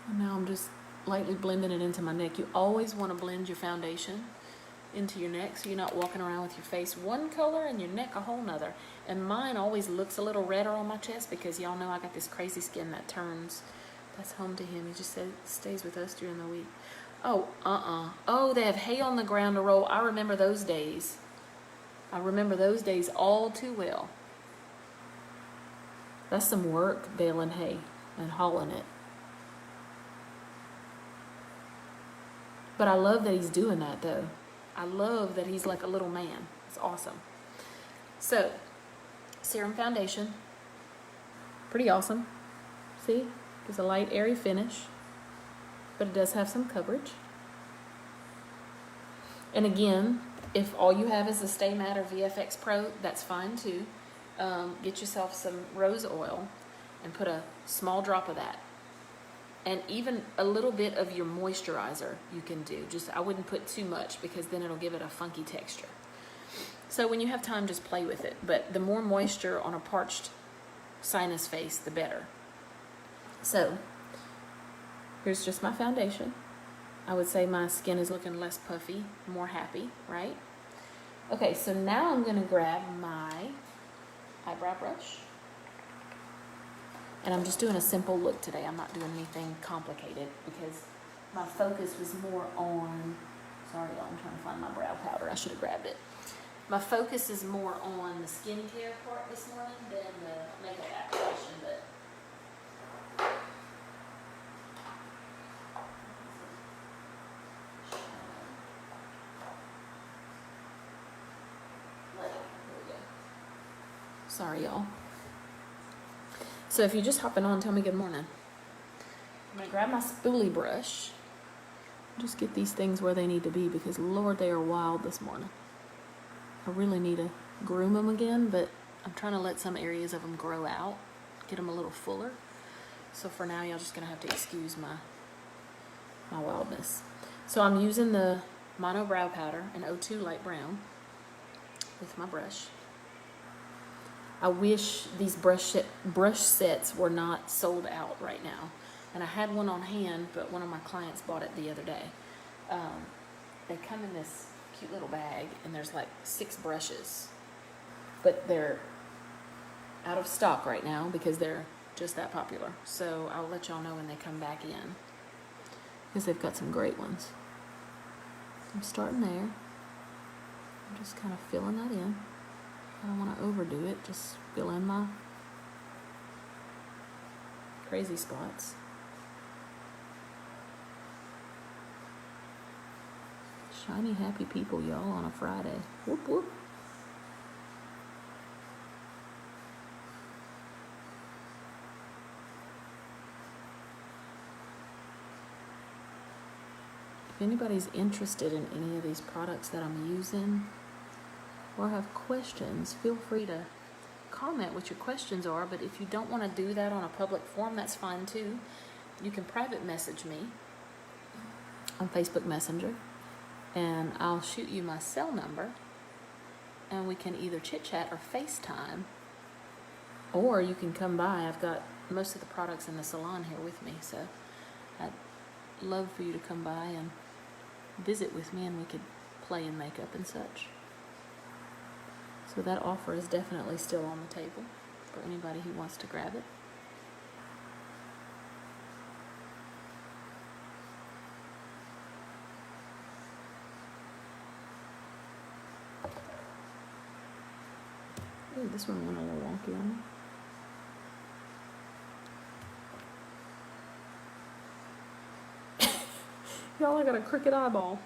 And now I'm just lightly blending it into my neck. You always want to blend your foundation into your neck so you're not walking around with your face one color and your neck a whole nother. And mine always looks a little redder on my chest because y'all know I got this crazy skin that turns. That's home to him. He just stays with us during the week. Oh, Oh, they have hay on the ground to roll. I remember those days. I remember those days all too well. That's some work, baling hay and hauling it. But I love that he's doing that, though. I love that he's like a little man. It's awesome. So, serum foundation. Pretty awesome. See? Gives a light, airy finish. But it does have some coverage. And again, if all you have is the Stay Matte or VFX Pro, that's fine too. Get yourself some rose oil and put a small drop of that. And even a little bit of your moisturizer you can do. I wouldn't put too much because then it'll give it a funky texture. So when you have time, just play with it. But the more moisture on a parched sinus face, the better. So here's just my foundation. I would say my skin is looking less puffy, more happy, right? Okay, so now I'm gonna grab my eyebrow brush. And I'm just doing a simple look today. I'm not doing anything complicated because my focus was more on, sorry y'all, I'm trying to find my brow powder. I should have grabbed it. My focus is more on the skincare part this morning than the makeup application, but sorry, y'all. So if you're just hopping on, tell me good morning. I'm going to grab my spoolie brush. Just get these things where they need to be because, Lord, they are wild this morning. I really need to groom them again, but I'm trying to let some areas of them grow out, get them a little fuller. So for now, y'all just going to have to excuse my wildness. So I'm using the Mono Brow Powder in 02 Light Brown with my brush. I wish these brush sets were not sold out right now. And I had one on hand, but one of my clients bought it the other day. They come in this cute little bag, and there's like 6 brushes. But they're out of stock right now because they're just that popular. So I'll let y'all know when they come back in. because they've got some great ones. I'm starting there. I'm just kind of filling that in. I don't want to overdo it, just fill in my crazy spots. Shiny, happy people, y'all, on a Friday. Whoop, whoop. If anybody's interested in any of these products that I'm using or have questions, feel free to comment what your questions are. But if you don't want to do that on a public forum, that's fine too. You can private message me on Facebook Messenger, and I'll shoot you my cell number, and we can either chit chat or FaceTime, or you can come by. I've got most of the products in the salon here with me, so I'd love for you to come by and visit with me, and we could play in makeup and such. So that offer is definitely still on the table for anybody who wants to grab it. Ooh, this one went a little wonky on me. Y'all, I got a crooked eyeball.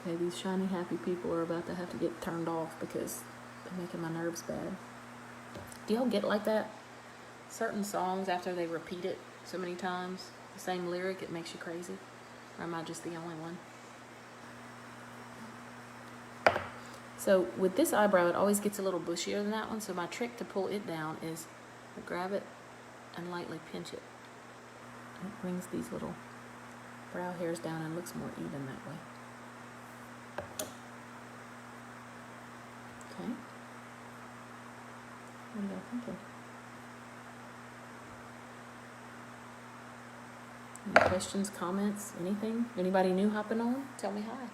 Okay, these shiny, happy people are about to have to get turned off because they're making my nerves bad. Do y'all get like that? Certain songs, after they repeat it so many times, the same lyric, it makes you crazy? Or am I just the only one? So with this eyebrow, it always gets a little bushier than that one, so my trick to pull it down is to grab it and lightly pinch it. And it brings these little brow hairs down and looks more even that way. Okay. What are y'all thinking? Any questions, comments, anything? Anybody new hopping on? Tell me hi.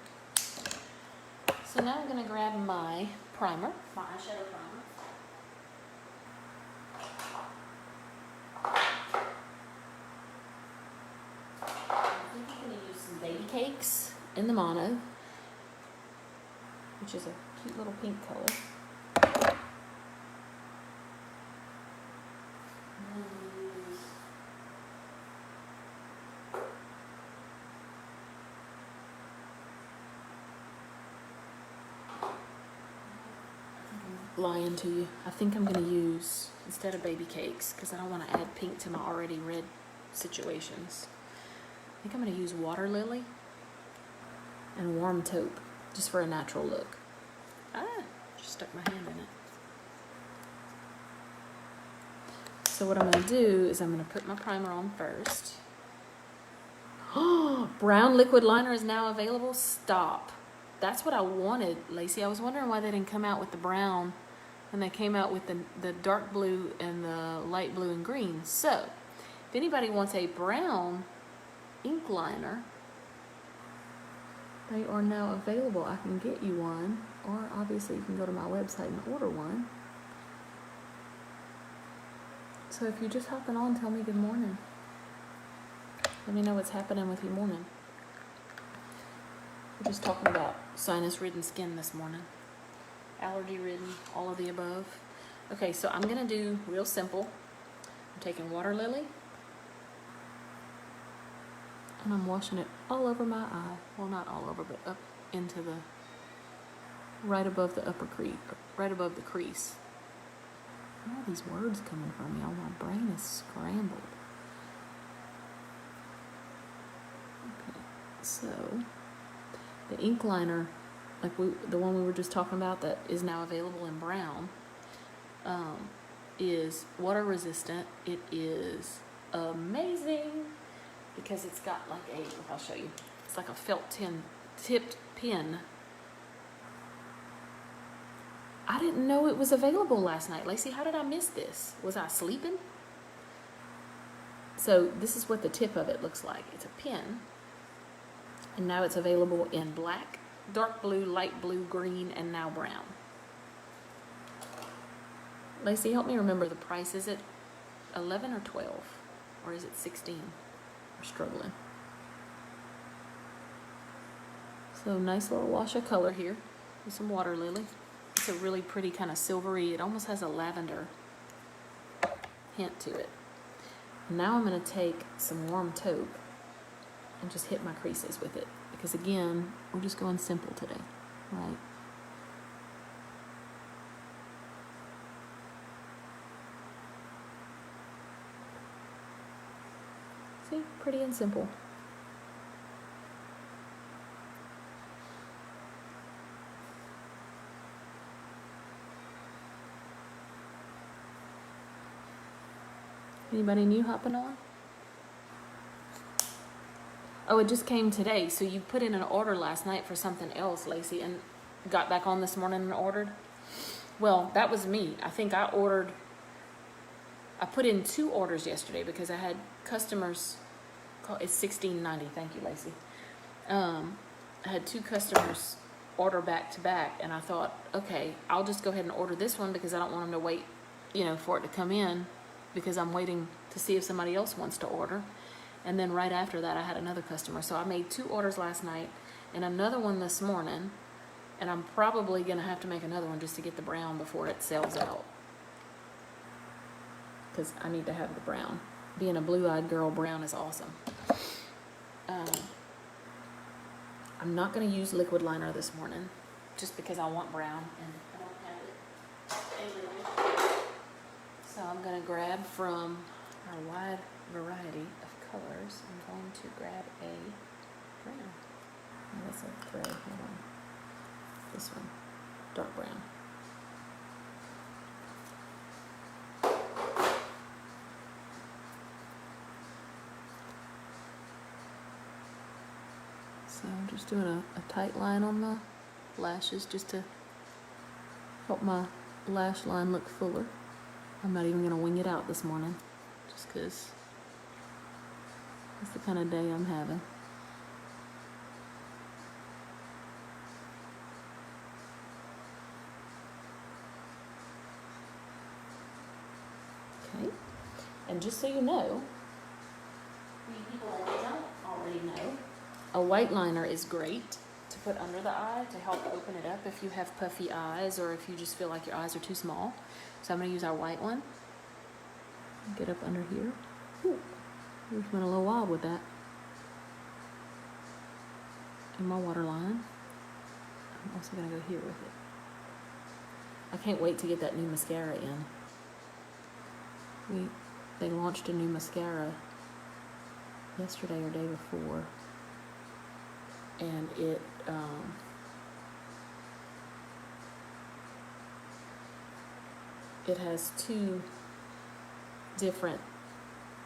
So now I'm going to grab my primer, my eyeshadow primer. I think I'm going to use some baby cakes in the mono, which is a cute little pink color. Lying to you. I think I'm going to use, instead of baby cakes, because I don't want to add pink to my already red situations, I think I'm going to use water lily and warm taupe, just for a natural look. Just stuck my hand in it. So what I'm going to do is I'm going to put my primer on first. Oh, brown liquid liner is now available. Stop. That's what I wanted, Lacey. I was wondering why they didn't come out with the brown and they came out with the dark blue and the light blue and green. So if anybody wants a brown ink liner, they are now available. I can get you one, or obviously you can go to my website and order one. So if you're just hopping on, tell me good morning. Let me know what's happening with your morning. We're just talking about sinus-ridden skin this morning. Allergy-ridden, all of the above. Okay, so I'm going to do real simple. I'm taking water lily, and I'm washing it all over my eye. Well, not all over, but up into the, right above the upper crease, right above the crease. Where are these words coming from, y'all? My brain is scrambled. Okay, so the ink liner, like the one we were just talking about that is now available in brown, is water resistant. It is amazing because it's got like a, I'll show you, it's like a felt tipped pen. I didn't know it was available last night. Lacey, how did I miss this? Was I sleeping? So this is what the tip of it looks like. It's a pen. And now it's available in black, dark blue, light blue, green, and now brown. Lacey, help me remember the price. Is it 11 or 12, or is it 16? We're struggling. So nice little wash of color here with some water lily. It's a really pretty kind of silvery, it almost has a lavender hint to it. Now I'm going to take some warm taupe and just hit my creases with it, because again, we're just going simple today, right? See, pretty and simple. Anybody new hopping on? Oh, it just came today. So you put in an order last night for something else, Lacey, and got back on this morning and ordered? Well, that was me. I think I put in 2 orders yesterday because I had customers call. It's $16.90. Thank you, Lacey. I had 2 customers order back to back, and I thought, okay, I'll just go ahead and order this one because I don't want them to wait, for it to come in, because I'm waiting to see if somebody else wants to order. And then right after that, I had another customer. So I made 2 orders last night and another one this morning, and I'm probably going to have to make another one just to get the brown before it sells out, because I need to have the brown. Being a blue-eyed girl, brown is awesome. I'm not going to use liquid liner this morning just because I want brown and I don't have it anyway. So I'm going to grab from our wide variety of colors. I'm going to grab a brown. Oh, that's a gray. Hold on. This one, dark brown. So I'm just doing a tight line on the lashes just to help my lash line look fuller. I'm not even going to wing it out this morning, just because that's the kind of day I'm having. Okay, and just so you know, for people that don't already know, a white liner is great to put under the eye to help open it up if you have puffy eyes or if you just feel like your eyes are too small. So I'm going to use our white one. Get up under here. Ooh, we just went a little wild with that. And my waterline. I'm also going to go here with it. I can't wait to get that new mascara in. They launched a new mascara yesterday or day before. And it has 2 different,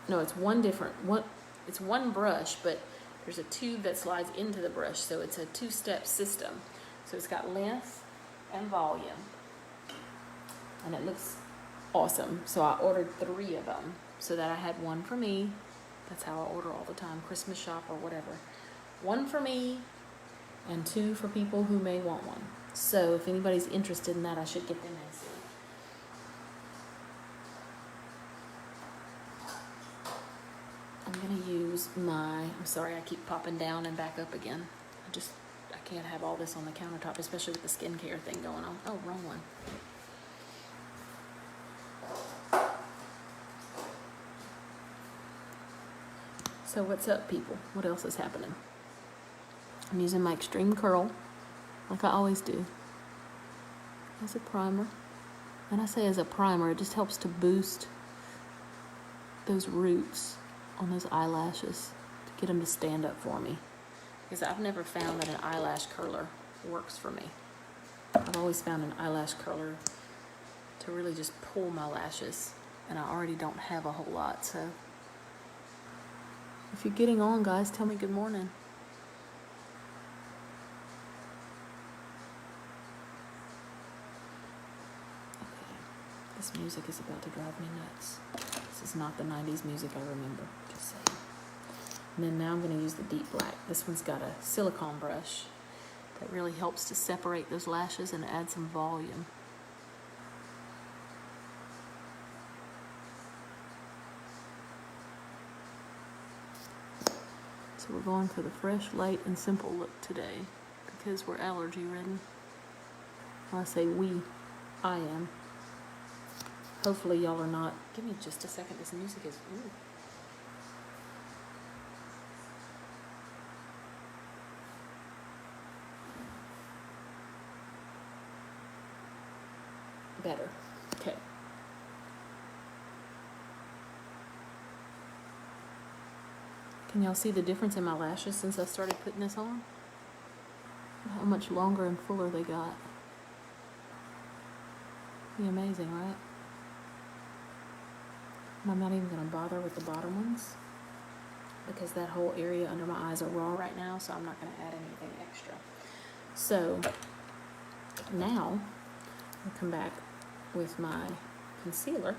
no, it's one brush, but there's a tube that slides into the brush, so it's a 2-step system. So it's got length and volume, and it looks awesome. So I ordered 3 of them so that I had 1 for me. That's how I order all the time, Christmas shop or whatever. 1 for me and 2 for people who may want one. So if anybody's interested in that, I should get them in soon. I'm going to use I'm sorry, I keep popping down and back up again. I can't have all this on the countertop, especially with the skincare thing going on. Oh, wrong one. So what's up, people? What else is happening? I'm using my Extreme Curl, like I always do, as a primer. And I say as a primer, it just helps to boost those roots on those eyelashes to get them to stand up for me. Because I've never found that an eyelash curler works for me. I've always found an eyelash curler to really just pull my lashes, and I already don't have a whole lot, so if you're getting on, guys, tell me good morning. This music is about to drive me nuts. This is not the 90s music I remember, just saying. And then now I'm going to use the deep black. This one's got a silicone brush that really helps to separate those lashes and add some volume. So we're going for the fresh, light, and simple look today because we're allergy ridden. When I say we, I am. Hopefully y'all are not. Give me just a second. This music is, ooh. Better. Okay. Can y'all see the difference in my lashes since I started putting this on? How much longer and fuller they got. Pretty amazing, right? And I'm not even going to bother with the bottom ones because that whole area under my eyes are raw right now, so I'm not going to add anything extra. So now I'll come back with my concealer.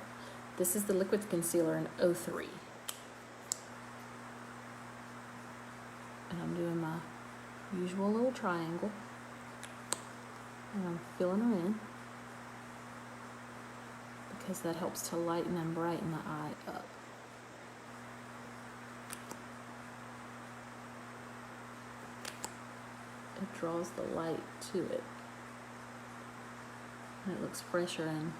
This is the liquid concealer in 03. And I'm doing my usual little triangle. And I'm filling her in because that helps to lighten and brighten the eye up. It draws the light to it. And it looks fresher and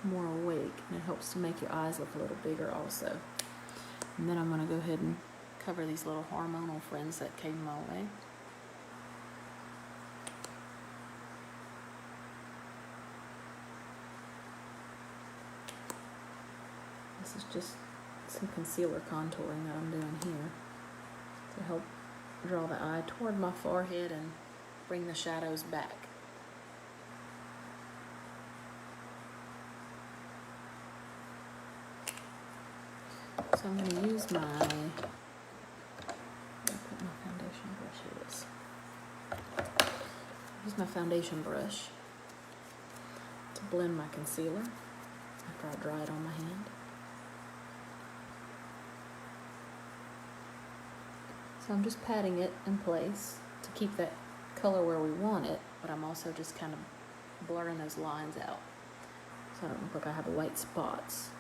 more awake, and it helps to make your eyes look a little bigger also. And then I'm going to go ahead and cover these little hormonal friends that came my way. This is just some concealer contouring that I'm doing here to help draw the eye toward my forehead and bring the shadows back. So I'm going to use my, put my foundation brush, here it is. Use my foundation brush to blend my concealer after I dry it on my hand. So I'm just patting it in place to keep that color where we want it, but I'm also just kind of blurring those lines out so I don't look like I have white spots.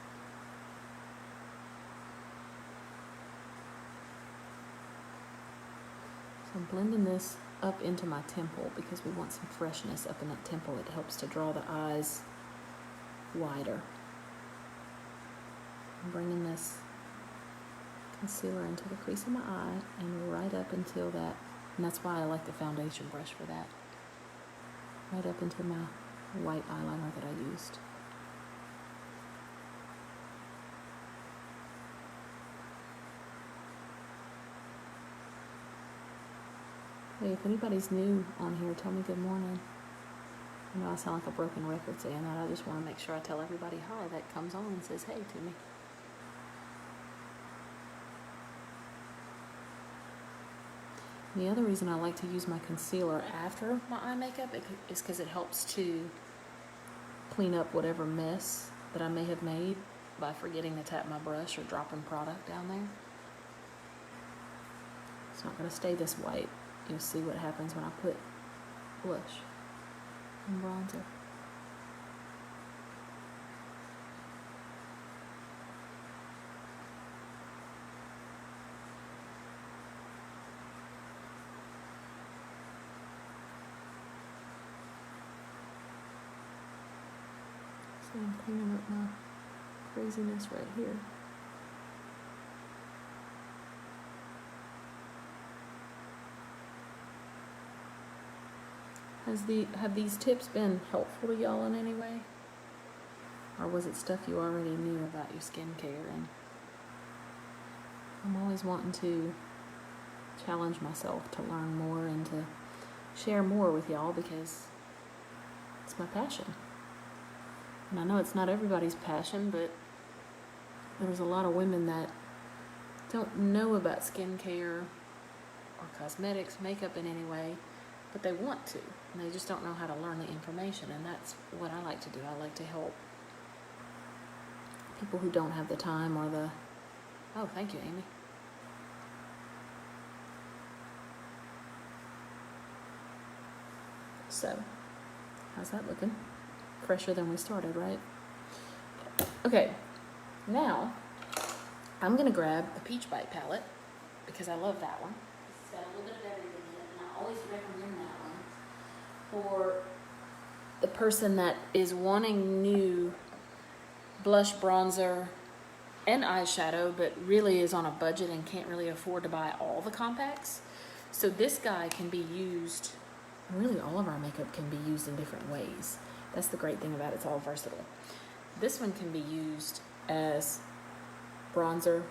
So I'm blending this up into my temple because we want some freshness up in that temple. It helps to draw the eyes wider. I'm bringing this concealer into the crease of my eye and right up until that, and that's why I like the foundation brush for that, right up into my white eyeliner that I used. Hey, if anybody's new on here, tell me good morning. I know I sound like a broken record saying that. I just want to make sure I tell everybody hi that comes on and says hey to me. The other reason I like to use my concealer after my eye makeup is because it helps to clean up whatever mess that I may have made by forgetting to tap my brush or dropping product down there. It's not going to stay this white. You'll see what happens when I put blush and bronzer. So I'm cleaning up my craziness right here. Have these tips been helpful to y'all in any way? Or was it stuff you already knew about your skincare? And I'm always wanting to challenge myself to learn more and to share more with y'all because it's my passion. And I know it's not everybody's passion, but there's a lot of women that don't know about skincare or cosmetics, makeup in any way, but they want to, and they just don't know how to learn the information, and that's what I like to do. I like to help people who don't have the time or the, oh, thank you, Amy. So, how's that looking? Fresher than we started, right? Okay, now I'm gonna grab the Peach Bite palette because I love that one. It's got a little bit of everything in it, and I always recommend that one for the person that is wanting new blush, bronzer, and eyeshadow, but really is on a budget and can't really afford to buy all the compacts. So this guy can be used, really all of our makeup can be used in different ways. That's the great thing about it, it's all versatile. This one can be used as bronzer,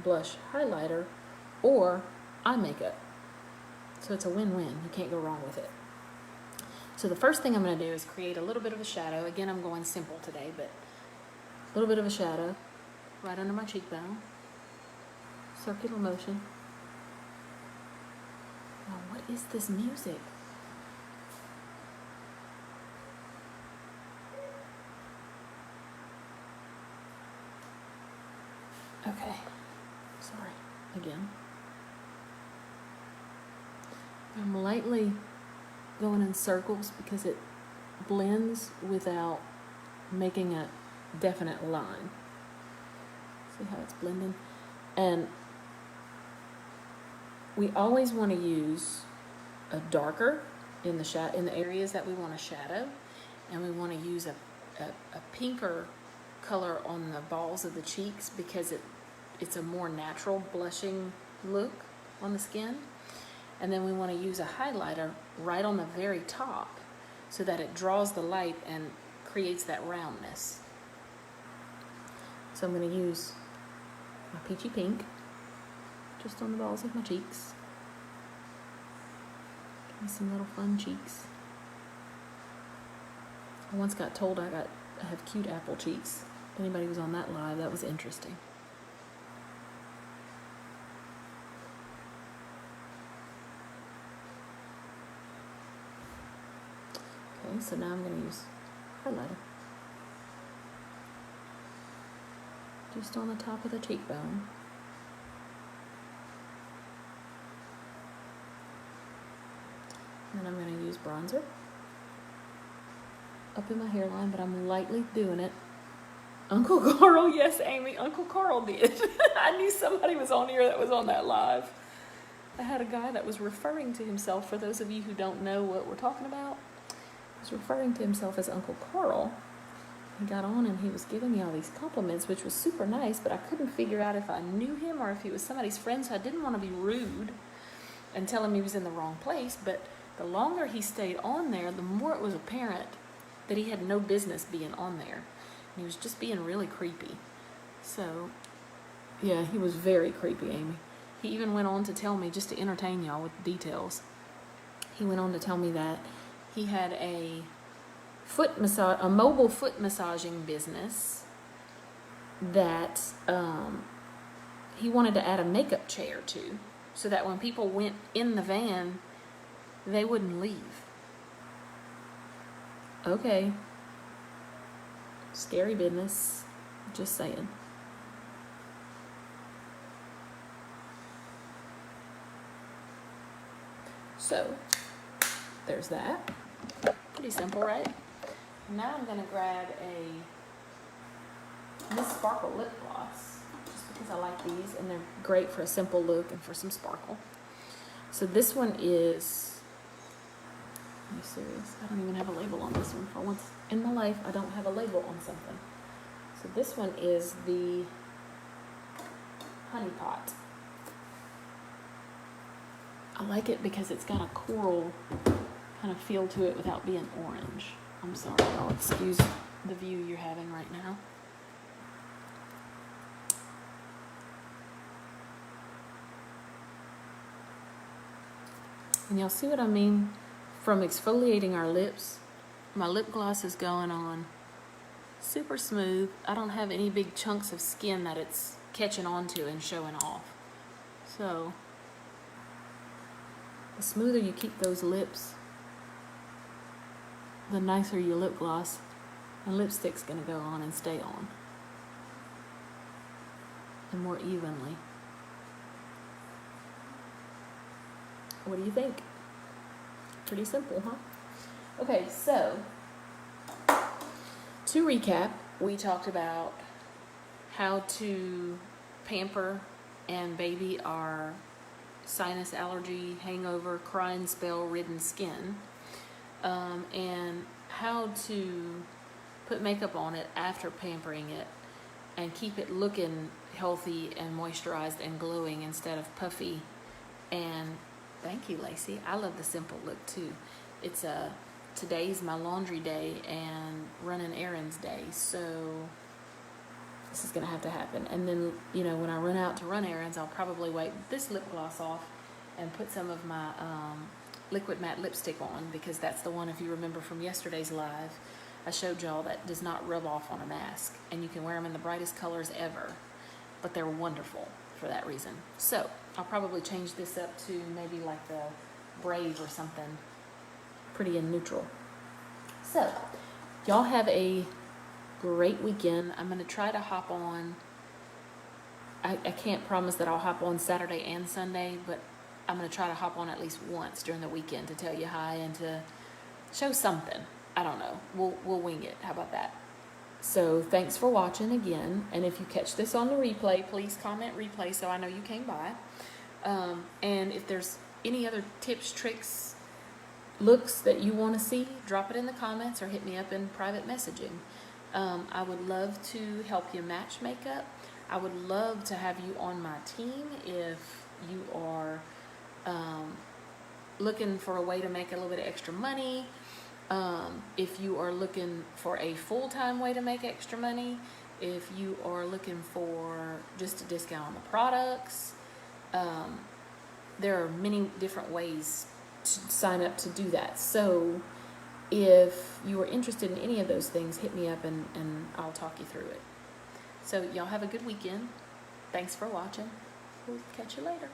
blush, highlighter, or eye makeup. So it's a win-win, you can't go wrong with it. So the first thing I'm gonna do is create a little bit of a shadow. Again, I'm going simple today, but a little bit of a shadow right under my cheekbone. Circular motion. Now, what is this music? Okay, sorry, again. I'm lightly going in circles because it blends without making a definite line. See how it's blending? And we always want to use a darker in the areas that we want to shadow, and we want to use a pinker color on the balls of the cheeks because it's a more natural blushing look on the skin. And then we want to use a highlighter right on the very top so that it draws the light and creates that roundness. So I'm going to use my peachy pink just on the balls of my cheeks. Give me some little fun cheeks. I once got told I have cute apple cheeks. If anybody was on that live, that was interesting. Okay, so now I'm going to use highlighter. Just on the top of the cheekbone. And then I'm going to use bronzer up in my hairline, but I'm lightly doing it. Uncle Carl, yes, Amy, Uncle Carl did. I knew somebody was on here that was on that live. I had a guy that was referring to himself, for those of you who don't know what we're talking about, was referring to himself as Uncle Carl. He got on and he was giving me all these compliments, which was super nice, but I couldn't figure out if I knew him or if he was somebody's friend, so I didn't want to be rude and tell him he was in the wrong place. But the longer he stayed on there, the more it was apparent that he had no business being on there. And he was just being really creepy. So, yeah, he was very creepy, Amy. He even went on to tell me, just to entertain y'all with details, he went on to tell me that he had a mobile foot massaging business that he wanted to add a makeup chair to, so that when people went in the van, they wouldn't leave. Okay. Scary business. Just saying. So, there's that. Pretty simple, right? Now I'm going to grab a Miss Sparkle lip gloss, just because I like these, and they're great for a simple look and for some sparkle. So this one is, are you serious? I don't even have a label on this one. For once in my life, I don't have a label on something. So this one is the Honey Pot. I like it because it's got a coral kind of feel to it without being orange. I'm sorry, y'all. Excuse the view you're having right now. And y'all see what I mean? From exfoliating our lips, my lip gloss is going on super smooth. I don't have any big chunks of skin that it's catching onto and showing off. So, the smoother you keep those lips, the nicer your lip gloss and lipstick's gonna go on and stay on. And more evenly. What do you think? Pretty simple, huh? Okay, so to recap, we talked about how to pamper and baby our sinus allergy, hangover, crying spell, ridden skin, and how to put makeup on it after pampering it and keep it looking healthy and moisturized and glowing instead of puffy. And thank you, Lacey. I love the simple look too. It's today's my laundry day and running errands day, so this is gonna have to happen. And then, you know, when I run out to run errands, I'll probably wipe this lip gloss off and put some of my liquid matte lipstick on, because that's the one, if you remember from yesterday's live, I showed y'all that does not rub off on a mask, and you can wear them in the brightest colors ever, but they're wonderful for that reason. So I'll probably change this up to maybe like the Brave or something pretty and neutral. So y'all have a great weekend. I'm going to try to hop on. I can't promise that I'll hop on Saturday and Sunday, but I'm going to try to hop on at least once during the weekend to tell you hi and to show something. I don't know. We'll wing it. How about that? So thanks for watching again. And if you catch this on the replay, please comment replay so I know you came by. And if there's any other tips, tricks, looks that you want to see, drop it in the comments or hit me up in private messaging. I would love to help you match makeup. I would love to have you on my team if you are looking for a way to make a little bit of extra money. If you are looking for a full-time way to make extra money, if you are looking for just a discount on the products, there are many different ways to sign up to do that. So if you are interested in any of those things, hit me up and I'll talk you through it. So y'all have a good weekend. Thanks for watching. We'll catch you later.